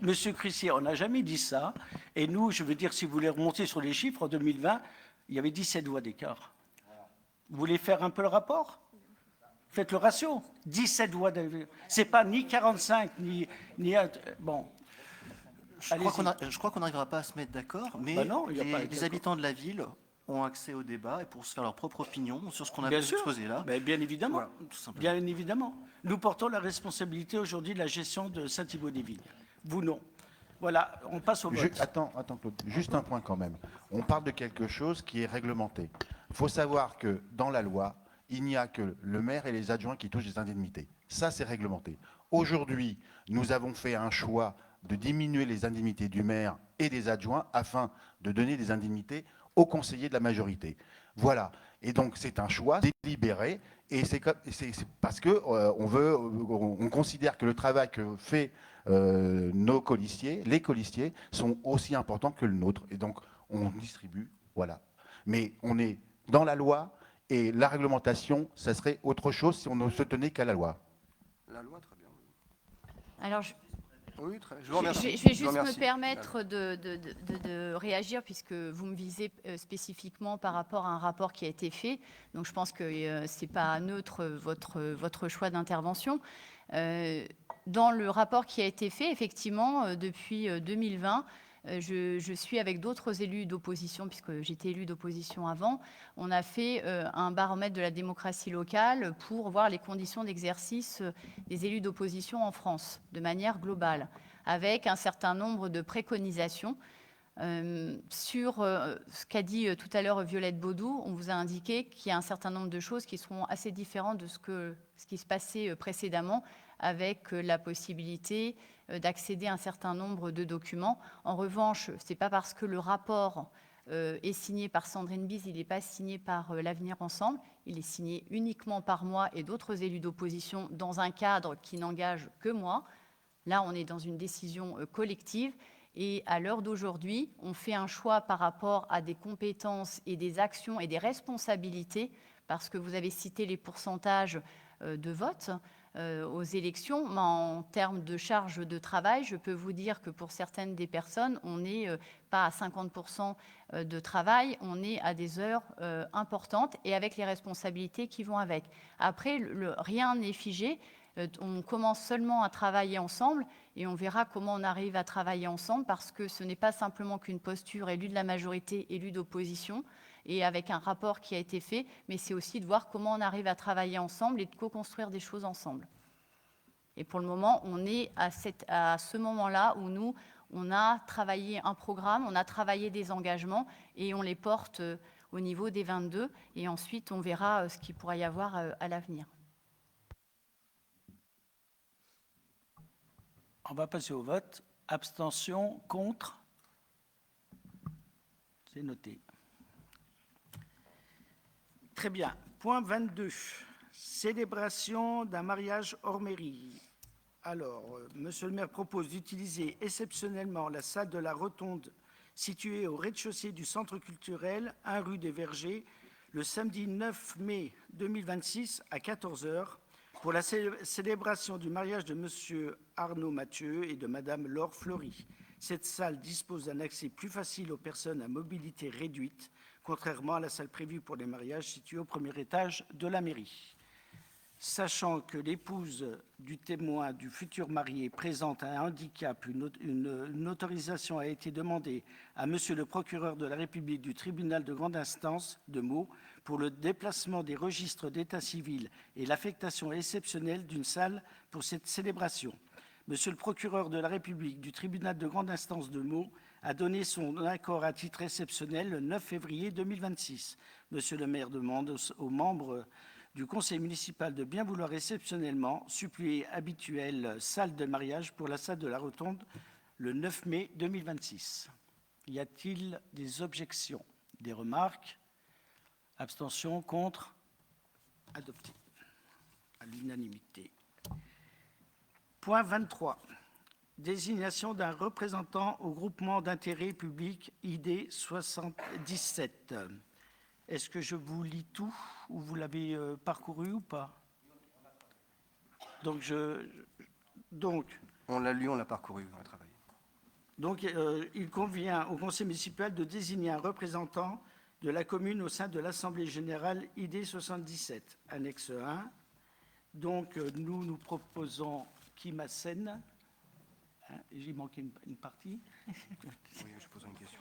Speaker 1: Monsieur Crucy, on n'a jamais dit ça. Et nous, je veux dire, si vous voulez remonter sur les chiffres, en 2020, il y avait 17 voix d'écart. Vous voulez faire un peu le rapport? Faites le ratio. 17 voix d'écart. C'est pas ni 45, ni bon.
Speaker 6: Je crois qu'on n'arrivera pas à se mettre d'accord, mais
Speaker 1: Bah non, il y a pas
Speaker 6: les
Speaker 1: d'accord.
Speaker 6: habitants de la ville ont accès au débat et pour se faire leur propre opinion sur ce qu'on a
Speaker 1: Bien
Speaker 6: pu
Speaker 1: sûr.
Speaker 6: exposer là.
Speaker 1: Mais bien évidemment.
Speaker 6: Voilà, tout simplement.
Speaker 1: Bien évidemment. Nous portons la responsabilité aujourd'hui de la gestion de Saint-Thibault-des-Villes. Vous, non. Voilà, on passe au vote.
Speaker 4: Attends, Claude, juste un point quand même. On parle de quelque chose qui est réglementé. Il faut savoir que dans la loi, il n'y a que le maire et les adjoints qui touchent des indemnités. Ça, c'est réglementé. Aujourd'hui, nous avons fait un choix de diminuer les indemnités du maire et des adjoints afin de donner des indemnités aux conseillers de la majorité. Voilà. Et donc, c'est un choix délibéré. Et c'est parce que on considère que le travail que fait nos colistiers, les colistiers, sont aussi importants que le nôtre. Et donc, on distribue. Voilà. Mais on est dans la loi et la réglementation, ça serait autre chose si on ne se tenait qu'à la loi.
Speaker 3: La loi, très bien.
Speaker 7: Alors,
Speaker 3: Oui, je vous remercie.
Speaker 7: Je vais
Speaker 3: Je vous
Speaker 7: juste me
Speaker 3: remercie.
Speaker 7: permettre de réagir puisque vous me visez spécifiquement par rapport à un rapport qui a été fait. Donc je pense que ce n'est pas neutre votre choix d'intervention. Dans le rapport qui a été fait, effectivement, depuis 2020, je suis avec d'autres élus d'opposition, puisque j'étais élue d'opposition avant. On a fait un baromètre de la démocratie locale pour voir les conditions d'exercice des élus d'opposition en France, de manière globale, avec un certain nombre de préconisations. Sur ce qu'a dit tout à l'heure Violette Baudou, on vous a indiqué qu'il y a un certain nombre de choses qui seront assez différentes de ce qui se passait précédemment, avec la possibilité d'accéder à un certain nombre de documents. En revanche, ce n'est pas parce que le rapport est signé par Sandrine Bise, il n'est pas signé par l'Avenir Ensemble, il est signé uniquement par moi et d'autres élus d'opposition dans un cadre qui n'engage que moi. Là, on est dans une décision collective. Et à l'heure d'aujourd'hui, on fait un choix par rapport à des compétences et des actions et des responsabilités, parce que vous avez cité les pourcentages de vote aux élections, mais en termes de charge de travail, je peux vous dire que pour certaines des personnes, on n'est pas à 50% de travail, on est à des heures importantes et avec les responsabilités qui vont avec. Après, rien n'est figé. On commence seulement à travailler ensemble et on verra comment on arrive à travailler ensemble, parce que ce n'est pas simplement qu'une posture élue de la majorité, élue d'opposition, et avec un rapport qui a été fait, mais c'est aussi de voir comment on arrive à travailler ensemble et de co-construire des choses ensemble. Et pour le moment, on est à ce moment-là où nous, on a travaillé un programme, on a travaillé des engagements et on les porte au niveau des 22. Et ensuite, on verra ce qu'il pourra y avoir à l'avenir.
Speaker 1: On va passer au vote. Abstention, contre. C'est noté. Très bien. Point 22. Célébration d'un mariage hors mairie. Alors, Monsieur le maire propose d'utiliser exceptionnellement la salle de la Rotonde située au rez-de-chaussée du centre culturel 1 rue des Vergers le samedi 9 mai 2026 à 14 h pour la célébration du mariage de Monsieur Arnaud Mathieu et de Madame Laure Fleury. Cette salle dispose d'un accès plus facile aux personnes à mobilité réduite, contrairement à la salle prévue pour les mariages située au premier étage de la mairie. Sachant que l'épouse du témoin du futur marié présente un handicap, une autorisation a été demandée à Monsieur le procureur de la République du tribunal de grande instance de Meaux pour le déplacement des registres d'état civil et l'affectation exceptionnelle d'une salle pour cette célébration. Monsieur le procureur de la République du tribunal de grande instance de Meaux a donné son accord à titre exceptionnel le 9 février 2026. Monsieur le maire demande aux membres du conseil municipal de bien vouloir exceptionnellement suppléer habituelle salle de mariage pour la salle de la Rotonde le 9 mai 2026. Y a-t-il des objections, des remarques? Abstention, contre? Adopté à l'unanimité. Point 23. Désignation d'un représentant au groupement d'intérêt public ID 77. Est-ce que je vous lis tout ou vous l'avez parcouru ou pas? Donc,
Speaker 3: on l'a lu, on l'a parcouru, on a travaillé.
Speaker 1: Donc, il convient au conseil municipal de désigner un représentant de la commune au sein de l'Assemblée générale ID 77, annexe 1. Donc, nous proposons Kim Hassen. J'ai manqué une partie.
Speaker 3: Oui, je pose une question.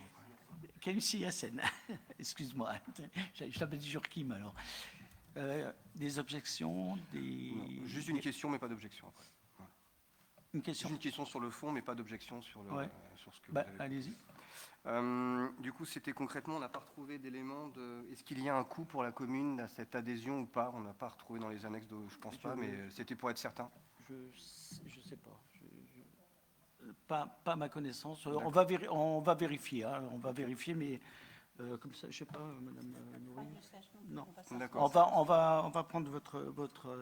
Speaker 1: Kelly Hassen, excuse-moi, je t'appelle toujours Kim alors. Des objections, des...
Speaker 3: Non, juste une question, mais pas d'objection après. Ouais.
Speaker 1: Une question.
Speaker 3: Juste une question sur le fond, mais pas d'objection sur, sur ce que vous avez.
Speaker 1: Allez-y.
Speaker 3: Du coup, c'était concrètement, on n'a pas retrouvé d'éléments de... Est-ce qu'il y a un coût pour la commune à cette adhésion ou pas? On n'a pas retrouvé dans les annexes, je pense pas, mais c'était pour être certain.
Speaker 1: Je ne sais pas. Pas ma connaissance. On va vérifier. Hein. On va vérifier, mais comme ça, je ne sais pas, Madame Nourri. Non.
Speaker 3: D'accord.
Speaker 1: On va prendre votre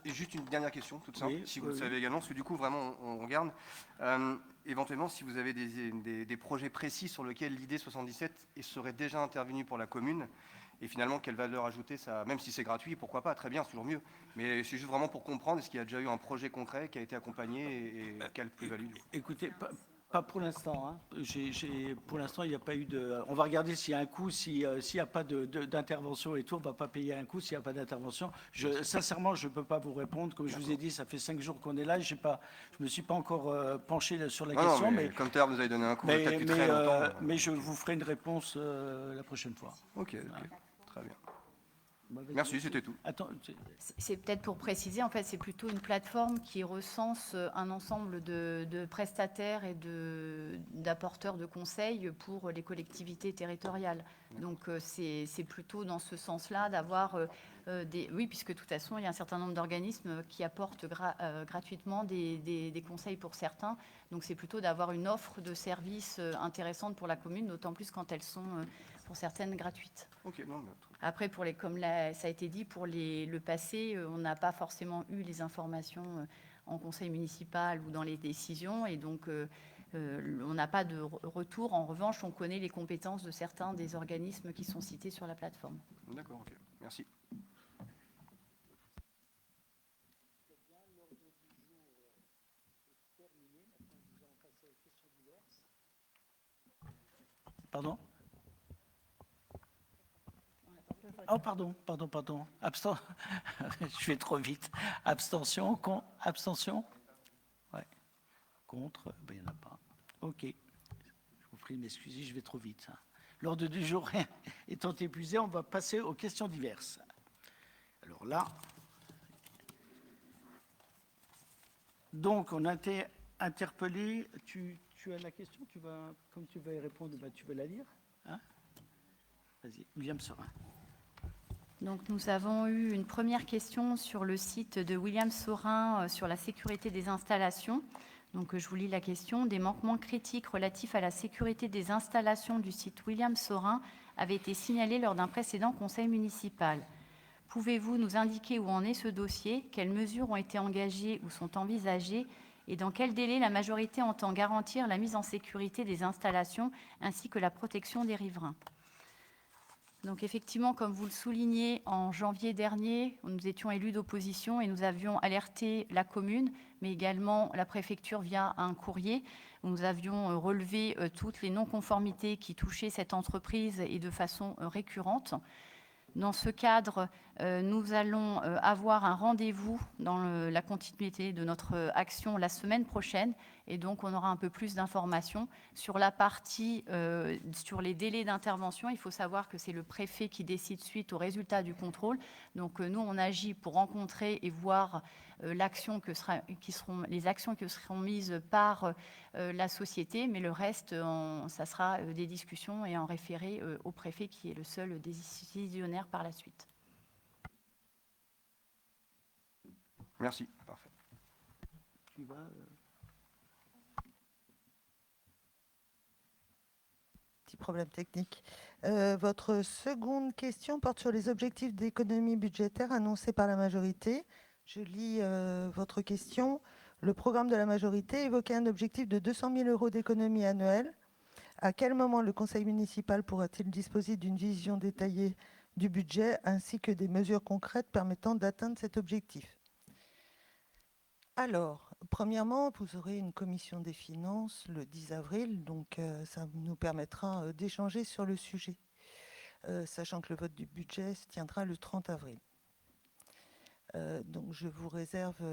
Speaker 3: Juste une dernière question, toute simple,
Speaker 1: oui,
Speaker 3: si vous le savez également, parce que du coup, vraiment, on regarde. Éventuellement, si vous avez des projets précis sur lesquels l'ID 77 serait déjà intervenu pour la commune, Et finalement, quelle valeur ajoutée ça, même si c'est gratuit, pourquoi pas, très bien, c'est toujours mieux. Mais c'est juste vraiment pour comprendre, est-ce qu'il y a déjà eu un projet concret qui a été accompagné et quelle plus-value?
Speaker 1: Écoutez, pas pour l'instant. Hein. Pour l'instant, il n'y a pas eu de. On va regarder s'il y a un coût, s'il n'y a pas d'intervention et tout, on ne va pas payer un coût s'il n'y a pas d'intervention. Sincèrement, je ne peux pas vous répondre. Comme je vous ai dit, ça fait 5 jours qu'on est là. Je ne me suis pas encore penché sur la question.
Speaker 3: Non, mais comme tout à l'heure, vous avez donné un coût, peut-être depuis très longtemps.
Speaker 1: Mais je vous ferai une réponse la prochaine fois.
Speaker 3: Ok, très bien. Merci, c'était tout.
Speaker 1: Attends,
Speaker 7: C'est peut-être pour préciser, en fait, c'est plutôt une plateforme qui recense un ensemble de prestataires et d'apporteurs de conseils pour les collectivités territoriales. Donc, c'est plutôt dans ce sens-là d'avoir des... Oui, puisque de toute façon, il y a un certain nombre d'organismes qui apportent gratuitement des conseils pour certains. Donc, c'est plutôt d'avoir une offre de services intéressante pour la commune, d'autant plus quand elles sont, pour certaines, gratuites.
Speaker 3: Ok, non, mais...
Speaker 7: Après, comme ça a été dit, pour le passé, on n'a pas forcément eu les informations en conseil municipal ou dans les décisions, et donc on n'a pas de retour. En revanche, on connaît les compétences de certains des organismes qui sont cités sur la plateforme.
Speaker 3: D'accord, ok, merci.
Speaker 1: Pardon? Oh, pardon. Je vais trop vite. Abstention? Ouais. Contre? Il n'y en a pas. OK. Je vous prie de m'excuser, je vais trop vite. L'ordre du jour étant épuisé, on va passer aux questions diverses. Alors là, donc on a été interpellé. Tu as la question, comme tu vas y répondre, tu vas la lire, hein? Vas-y, William Sorin.
Speaker 7: Donc, nous avons eu une première question sur le site de William Sorin sur la sécurité des installations. Donc, je vous lis la question. Des manquements critiques relatifs à la sécurité des installations du site William Sorin avaient été signalés lors d'un précédent conseil municipal. Pouvez-vous nous indiquer où en est ce dossier, quelles mesures ont été engagées ou sont envisagées et dans quel délai la majorité entend garantir la mise en sécurité des installations ainsi que la protection des riverains? Donc effectivement, comme vous le soulignez, en janvier dernier, nous étions élus d'opposition et nous avions alerté la commune, mais également la préfecture via un courrier, où nous avions relevé toutes les non-conformités qui touchaient cette entreprise et de façon récurrente. Dans ce cadre, nous allons avoir un rendez-vous dans la continuité de notre action la semaine prochaine, et donc on aura un peu plus d'informations sur la partie, sur les délais d'intervention. Il faut savoir que c'est le préfet qui décide suite au résultat du contrôle. Donc nous, on agit pour rencontrer et voir les actions qui seront mises par la société, mais le reste, ça sera des discussions et en référé au préfet qui est le seul décisionnaire par la suite.
Speaker 3: Merci, parfait.
Speaker 5: Petit problème technique. Votre seconde question porte sur les objectifs d'économie budgétaire annoncés par la majorité. Je lis votre question. Le programme de la majorité évoquait un objectif de 200 000 € d'économie annuelle. À quel moment le conseil municipal pourra-t-il disposer d'une vision détaillée du budget ainsi que des mesures concrètes permettant d'atteindre cet objectif? Alors, premièrement, vous aurez une commission des finances le 10 avril, donc ça nous permettra d'échanger sur le sujet, sachant que le vote du budget se tiendra le 30 avril. Donc, je vous réserve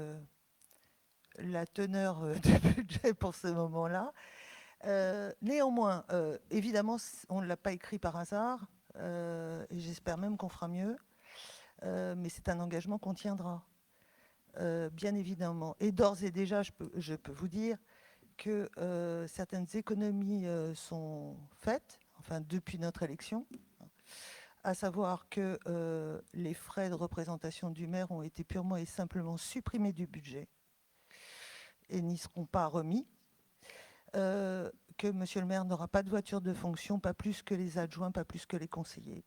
Speaker 5: la teneur du budget pour ce moment-là. Néanmoins, évidemment, on ne l'a pas écrit par hasard, et j'espère même qu'on fera mieux, mais c'est un engagement qu'on tiendra. Bien évidemment. Et d'ores et déjà, je peux vous dire que certaines économies sont faites, enfin depuis notre élection, à savoir que les frais de représentation du maire ont été purement et simplement supprimés du budget et n'y seront pas remis, que monsieur le maire n'aura pas de voiture de fonction, pas plus que les adjoints, pas plus que les conseillers,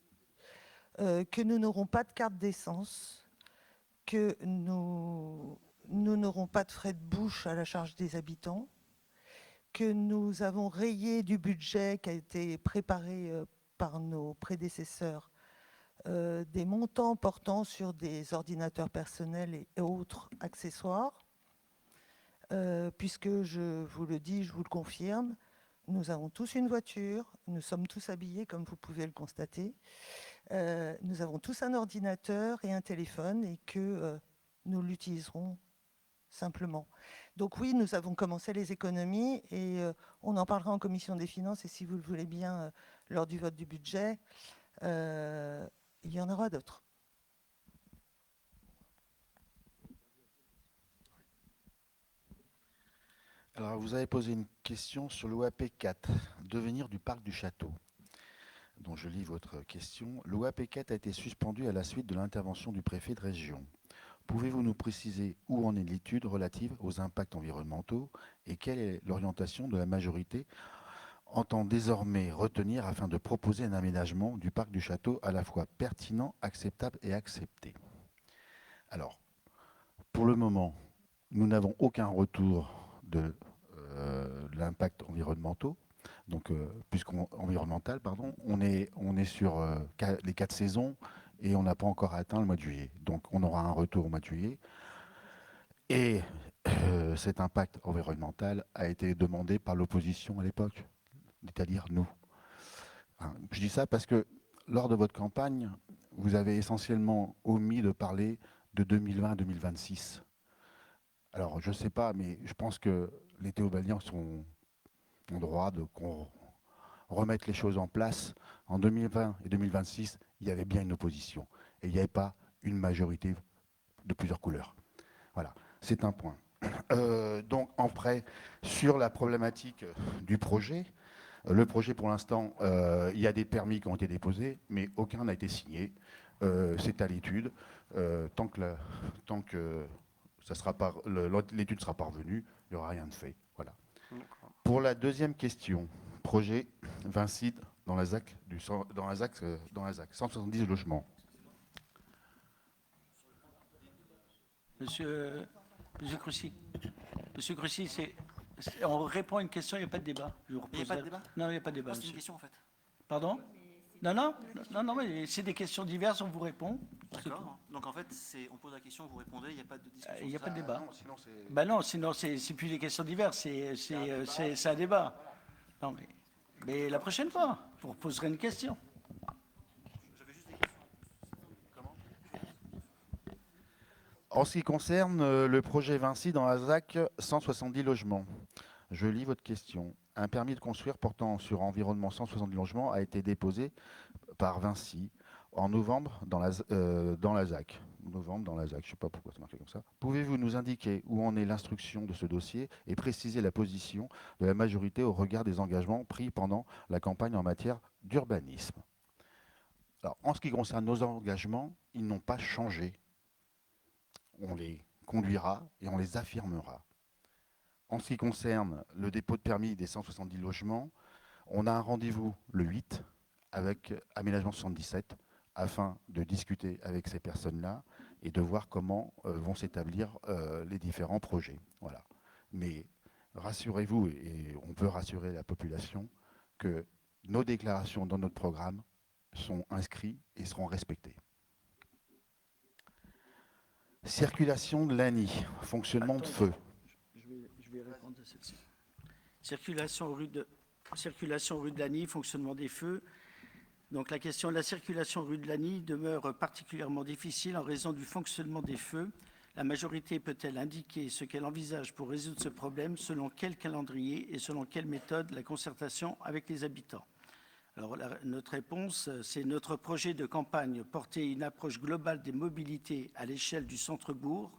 Speaker 5: que nous n'aurons pas de carte d'essence, que nous n'aurons pas de frais de bouche à la charge des habitants, que nous avons rayé du budget qui a été préparé par nos prédécesseurs des montants portant sur des ordinateurs personnels et autres accessoires, puisque je vous le dis, je vous le confirme, nous avons tous une voiture, nous sommes tous habillés comme vous pouvez le constater, nous avons tous un ordinateur et un téléphone et que nous l'utiliserons simplement. Donc oui, nous avons commencé les économies et on en parlera en commission des finances et si vous le voulez bien, lors du vote du budget, il y en aura d'autres.
Speaker 4: Alors, vous avez posé une question sur l'OAP 4, devenir du parc du château. Donc, je lis votre question. L'OAP 4 a été suspendu à la suite de l'intervention du préfet de région. Pouvez-vous nous préciser où en est l'étude relative aux impacts environnementaux et quelle est l'orientation de la majorité entend désormais retenir afin de proposer un aménagement du parc du château à la fois pertinent, acceptable et accepté? Alors, pour le moment, nous n'avons aucun retour de l'impact environnemental. Donc, environnemental, pardon, on est sur les 4 saisons et on n'a pas encore atteint le mois de juillet. Donc, on aura un retour au mois de juillet. Et cet impact environnemental a été demandé par l'opposition à l'époque, c'est-à-dire nous. Je dis ça parce que lors de votre campagne, vous avez essentiellement omis de parler de 2020 à 2026. Alors, je ne sais pas, mais je pense que les Théobaliens ont droit qu'on remette les choses en place. En 2020 et 2026, il y avait bien une opposition. Et il n'y avait pas une majorité de plusieurs couleurs. Voilà, c'est un point. Donc, après, sur la problématique du projet, le projet, pour l'instant, il y a des permis qui ont été déposés, mais aucun n'a été signé. C'est à l'étude. Tant que l'étude ne sera pas revenue, il n'y aura rien de fait. Voilà. Pour la deuxième question, projet Vinci dans la ZAC, 170 logements.
Speaker 1: Monsieur Crucy, on répond à une question, il n'y a pas de débat.
Speaker 6: Il n'y a pas de débat?
Speaker 1: Non, il n'y a pas de débat.
Speaker 6: C'est une question en fait.
Speaker 1: Pardon? Non, mais c'est des questions diverses, on vous répond.
Speaker 6: D'accord. Donc en fait, on pose la question, vous répondez, il n'y a pas de discussion.
Speaker 1: Il n'y a pas de débat.
Speaker 4: Non,
Speaker 1: sinon c'est plus des questions diverses, c'est un débat. Non, mais la prochaine fois, vous reposerez une question.
Speaker 6: J'avais juste des questions.
Speaker 4: Comment? En ce qui concerne le projet Vinci dans la ZAC, 170 logements. Je lis votre question. Un permis de construire portant sur environnement 170 logements a été déposé par Vinci en novembre dans la ZAC. Novembre dans la ZAC, je ne sais pas pourquoi c'est marqué comme ça. Pouvez-vous nous indiquer où en est l'instruction de ce dossier et préciser la position de la majorité au regard des engagements pris pendant la campagne en matière d'urbanisme? Alors, en ce qui concerne nos engagements, ils n'ont pas changé. On les conduira et on les affirmera. En ce qui concerne le dépôt de permis des 170 logements, on a un rendez-vous le 8 avec Aménagement 77 afin de discuter avec ces personnes-là et de voir comment vont s'établir les différents projets. Voilà. Mais rassurez-vous, et on peut rassurer la population, que nos déclarations dans notre programme sont inscrites et seront respectées. Circulation de l'ANI, fonctionnement de feu.
Speaker 1: Je vais répondre à celle-ci. Circulation rue de Lagny, fonctionnement des feux. Donc la question de la circulation rue de Lagny demeure particulièrement difficile en raison du fonctionnement des feux. La majorité peut-elle indiquer ce qu'elle envisage pour résoudre ce problème, selon quel calendrier et selon quelle méthode la concertation avec les habitants? Alors notre réponse, c'est notre projet de campagne porter une approche globale des mobilités à l'échelle du centre-bourg,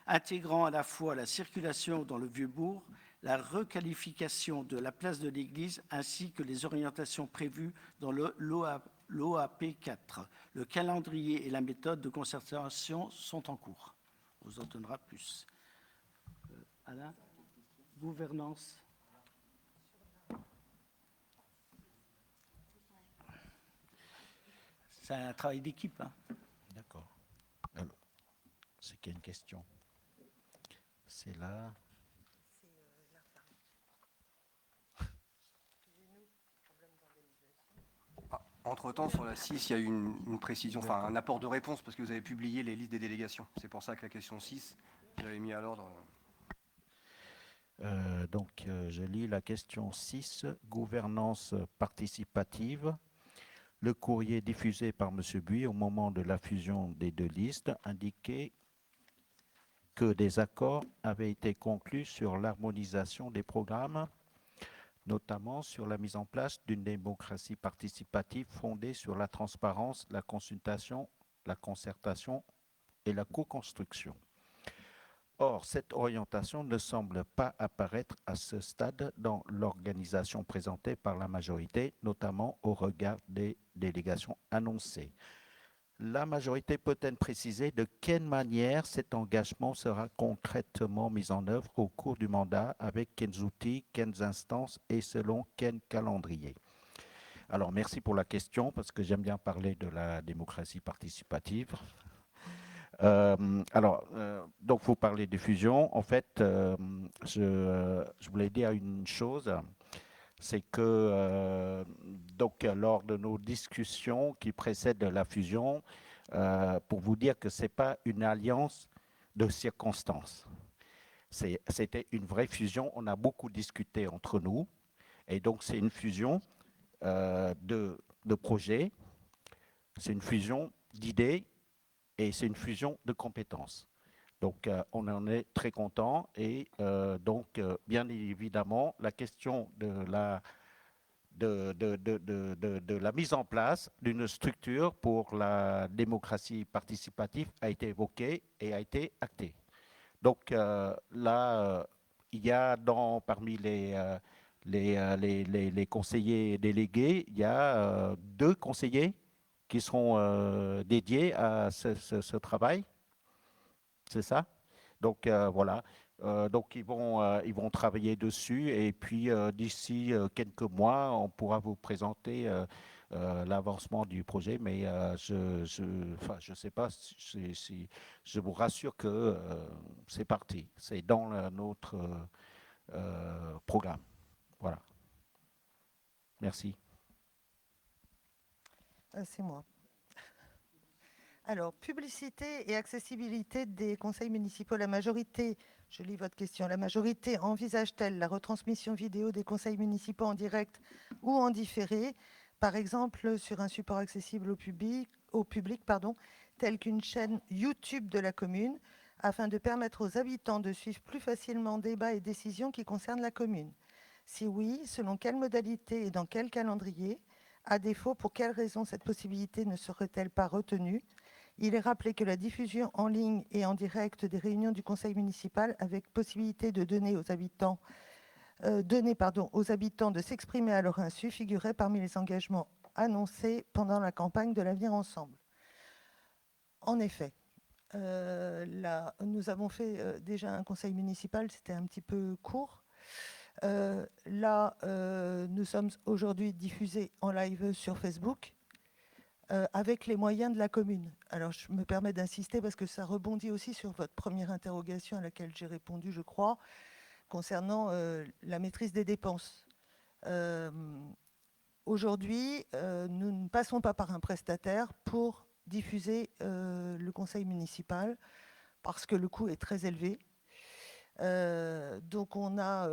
Speaker 1: intégrant à la fois la circulation dans le Vieux-Bourg, la requalification de la place de l'Église ainsi que les orientations prévues dans l'OAP 4. Le calendrier et la méthode de concertation sont en cours. On vous en donnera plus. Alain, gouvernance. C'est un travail d'équipe. Hein.
Speaker 8: D'accord. Alors, c'est qu'il y a une question. C'est là.
Speaker 3: Entre-temps, sur la 6, il y a eu une précision, enfin un apport de réponse, parce que vous avez publié les listes des délégations. C'est pour ça que la question 6, je l'avais mis à l'ordre.
Speaker 8: Je lis la question 6, gouvernance participative. Le courrier diffusé par M. Buis au moment de la fusion des deux listes indiquait que des accords avaient été conclus sur l'harmonisation des programmes, notamment sur la mise en place d'une démocratie participative fondée sur la transparence, la consultation, la concertation et la co-construction. Or, cette orientation ne semble pas apparaître à ce stade dans l'organisation présentée par la majorité, notamment au regard des délégations annoncées. La majorité peut-elle préciser de quelle manière cet engagement sera concrètement mis en œuvre au cours du mandat, avec quels outils, quelles instances et selon quel calendrier? Alors, merci pour la question, parce que j'aime bien parler de la démocratie participative. Donc, vous parlez de fusion. En fait, je voulais dire une chose, c'est que lors de nos discussions qui précèdent la fusion, pour vous dire que ce n'est pas une alliance de circonstances. C'était une vraie fusion. On a beaucoup discuté entre nous. Et donc, c'est une fusion de projets, c'est une fusion d'idées, et c'est une fusion de compétences. Donc, on en est très content. Et bien évidemment, la question de la mise en place d'une structure pour la démocratie participative a été évoquée et a été actée. Donc, il y a parmi les conseillers délégués, il y a 2 conseillers qui seront dédiés à ce travail. C'est ça? Donc, voilà. Donc, ils vont travailler dessus. Et puis, d'ici quelques mois, on pourra vous présenter l'avancement du projet. Mais je sais pas si je vous rassure que c'est parti. C'est dans notre programme. Voilà. Merci.
Speaker 5: C'est moi. Alors, publicité et accessibilité des conseils municipaux. La majorité, je lis votre question, la majorité envisage-t-elle la retransmission vidéo des conseils municipaux en direct ou en différé, par exemple sur un support accessible au public, tel qu'une chaîne YouTube de la commune, afin de permettre aux habitants de suivre plus facilement débats et décisions qui concernent la commune? Si oui, selon quelle modalité et dans quel calendrier? À défaut, pour quelles raisons cette possibilité ne serait-elle pas retenue? Il est rappelé que la diffusion en ligne et en direct des réunions du conseil municipal, avec possibilité de donner aux habitants de s'exprimer à leur insu, figurait parmi les engagements annoncés pendant la campagne de l'Avenir ensemble. En effet, nous avons fait déjà un conseil municipal, c'était un petit peu court. Nous sommes aujourd'hui diffusés en live sur Facebook, avec les moyens de la commune. Alors, je me permets d'insister parce que ça rebondit aussi sur votre première interrogation à laquelle j'ai répondu, je crois, concernant la maîtrise des dépenses. Aujourd'hui, nous ne passons pas par un prestataire pour diffuser le conseil municipal parce que le coût est très élevé. Donc, on a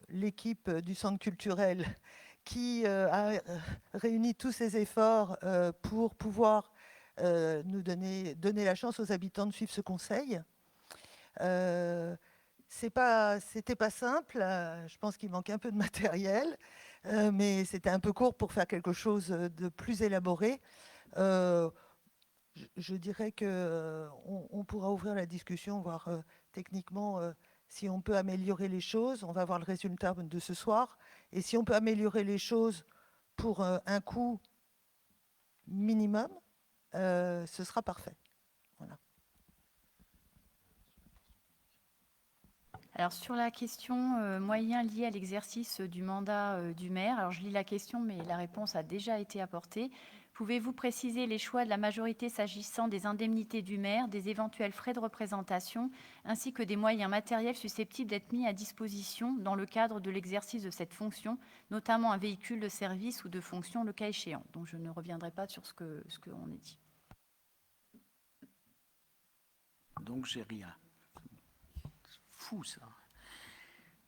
Speaker 5: l'équipe du centre culturel qui a réuni tous ses efforts pour pouvoir nous donner la chance aux habitants de suivre ce conseil. C'était pas simple, je pense qu'il manque un peu de matériel, mais c'était un peu court pour faire quelque chose de plus élaboré. Je dirais qu'on pourra ouvrir la discussion, voir techniquement si on peut améliorer les choses. On va voir le résultat de ce soir. Et si on peut améliorer les choses pour un coût minimum, ce sera parfait. Voilà.
Speaker 7: Alors, sur la question moyens liés à l'exercice du mandat du maire, alors je lis la question, mais la réponse a déjà été apportée. Pouvez-vous préciser les choix de la majorité s'agissant des indemnités du maire, des éventuels frais de représentation, ainsi que des moyens matériels susceptibles d'être mis à disposition dans le cadre de l'exercice de cette fonction, notamment un véhicule de service ou de fonction le cas échéant? Donc je ne reviendrai pas sur ce qu'on a dit.
Speaker 1: Donc j'ai rien. Fou ça.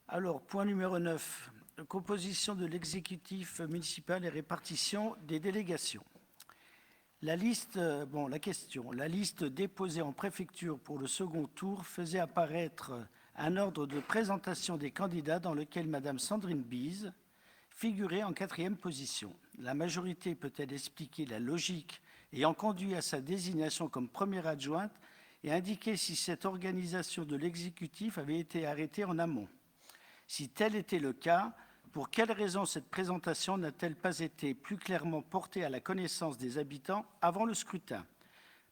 Speaker 1: Alors, point numéro 9, composition de l'exécutif municipal et répartition des délégations. La liste déposée en préfecture pour le second tour faisait apparaître un ordre de présentation des candidats dans lequel Madame Sandrine Bise figurait en 4e position. La majorité peut-elle expliquer la logique ayant conduit à sa désignation comme première adjointe et indiquer si cette organisation de l'exécutif avait été arrêtée en amont? Si tel était le cas, pour quelles raisons cette présentation n'a-t-elle pas été plus clairement portée à la connaissance des habitants avant le scrutin?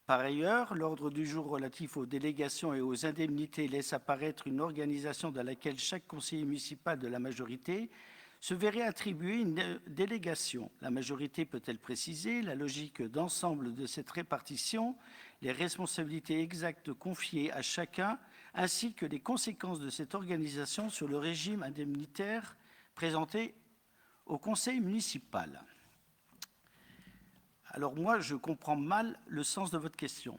Speaker 1: Par ailleurs, l'ordre du jour relatif aux délégations et aux indemnités laisse apparaître une organisation dans laquelle chaque conseiller municipal de la majorité se verrait attribuer une délégation. La majorité peut-elle préciser la logique d'ensemble de cette répartition, les responsabilités exactes confiées à chacun, ainsi que les conséquences de cette organisation sur le régime indemnitaire présenté au conseil municipal? Alors moi, je comprends mal le sens de votre question,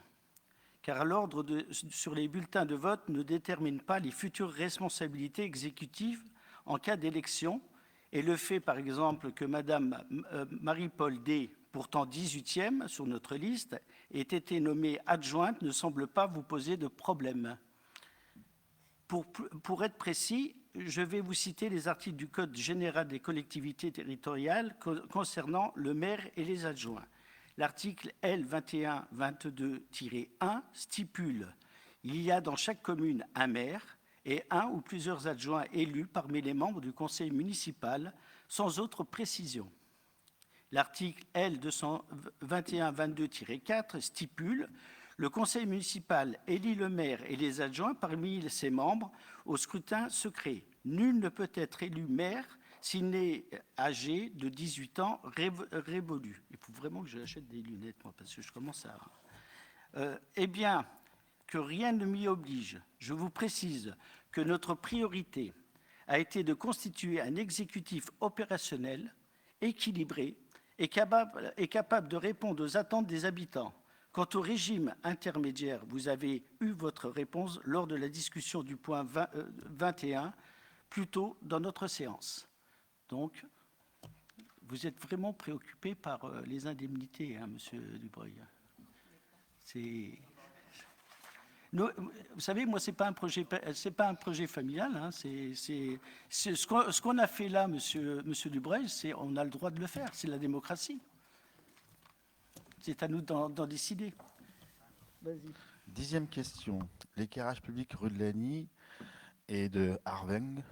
Speaker 1: car l'ordre sur les bulletins de vote ne détermine pas les futures responsabilités exécutives en cas d'élection, et le fait, par exemple, que Madame Marie-Paul D., pourtant 18e sur notre liste, ait été nommée adjointe ne semble pas vous poser de problème. Pour être précis, je vais vous citer les articles du Code général des collectivités territoriales concernant le maire et les adjoints. L'article L. 2122-1 stipule « Il y a dans chaque commune un maire et un ou plusieurs adjoints élus parmi les membres du conseil municipal, sans autre précision. » L'article L. 2122-4 stipule « Le conseil municipal élit le maire et les adjoints parmi ses membres au scrutin secret. Nul ne peut être élu maire s'il n'est âgé de 18 ans révolu. » Il faut vraiment que j'achète des lunettes, moi, parce que je commence à... Eh bien, que rien ne m'y oblige, je vous précise que notre priorité a été de constituer un exécutif opérationnel, équilibré et capable de répondre aux attentes des habitants. Quant au régime intermédiaire, vous avez eu votre réponse lors de la discussion du point 21, plus tôt dans notre séance. Donc, vous êtes vraiment préoccupé par les indemnités, hein, Monsieur Dubreuil. Vous savez, moi, c'est pas un projet familial. Hein, ce qu'on a fait là, Monsieur Dubreuil, on a le droit de le faire. C'est la démocratie. C'est à nous d'en décider. Vas-y.
Speaker 4: 10e question. L'éclairage public rue de Lagny et de Harveng.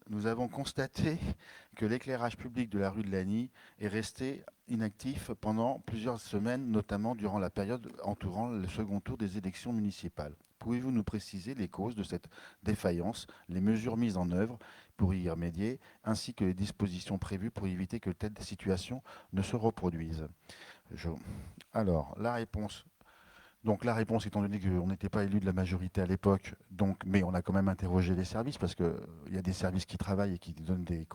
Speaker 4: Nous avons constaté que l'éclairage public de la rue de Lagny est resté inactif pendant plusieurs semaines, notamment durant la période entourant le second tour des élections municipales. Pouvez-vous nous préciser les causes de cette défaillance, les mesures mises en œuvre pour y remédier, ainsi que les dispositions prévues pour éviter que telle situation ne se reproduise? Alors, la réponse... Donc la réponse, étant donné qu'on n'était pas élu de la majorité à l'époque, mais on a quand même interrogé les services, parce qu'il y a des services qui travaillent et qui donnent des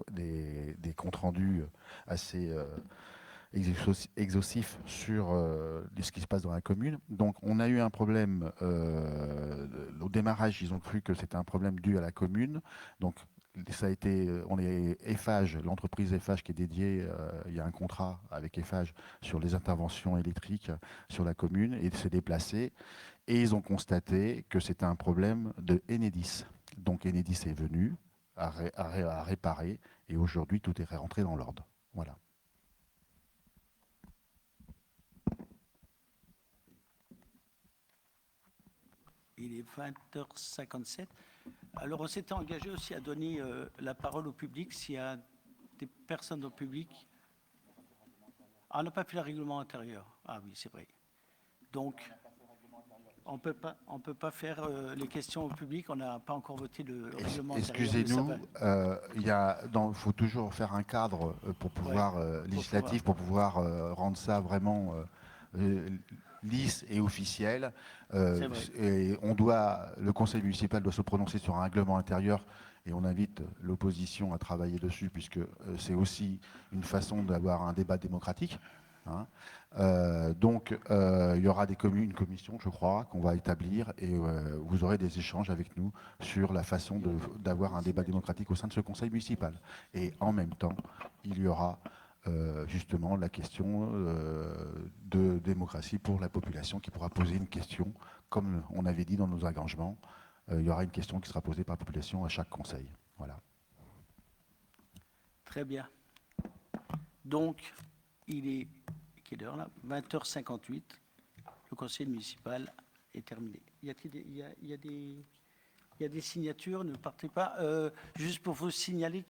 Speaker 4: comptes rendus assez exhaustifs sur ce qui se passe dans la commune. Donc on a eu un problème, au démarrage, ils ont cru que c'était un problème dû à la commune. Donc ça a été, on est Eiffage, l'entreprise Eiffage qui est dédiée, il y a un contrat avec Eiffage sur les interventions électriques sur la commune, et s'est déplacé, et ils ont constaté que c'était un problème de Enedis. Donc Enedis est venu à réparer, et aujourd'hui tout est rentré dans l'ordre. Voilà.
Speaker 1: Il est 20h57. Alors, on s'était engagé aussi à donner la parole au public s'il y a des personnes au public. Ah, on n'a pas fait le règlement intérieur. Ah oui, c'est vrai. Donc, On peut pas faire les questions au public. On n'a pas encore voté le règlement intérieur,
Speaker 4: Excusez-nous,
Speaker 1: mais ça
Speaker 4: il faut toujours faire un cadre pour pouvoir législatif, pour pouvoir rendre ça vraiment lisse et officiel.
Speaker 1: C'est vrai.
Speaker 4: Et le conseil municipal doit se prononcer sur un règlement intérieur et on invite l'opposition à travailler dessus puisque c'est aussi une façon d'avoir un débat démocratique. Hein. Donc, il y aura une commission, je crois, qu'on va établir et vous aurez des échanges avec nous sur la façon d'avoir un débat démocratique au sein de ce conseil municipal. Et en même temps, il y aura justement la question de démocratie pour la population qui pourra poser une question, comme on avait dit dans nos engagements. Il y aura une question qui sera posée par la population à chaque conseil. Voilà.
Speaker 1: Très bien. Donc, il est quelle heure là 20h58. Le conseil municipal est terminé. Il y a des signatures, ne partez pas. Juste pour vous signaler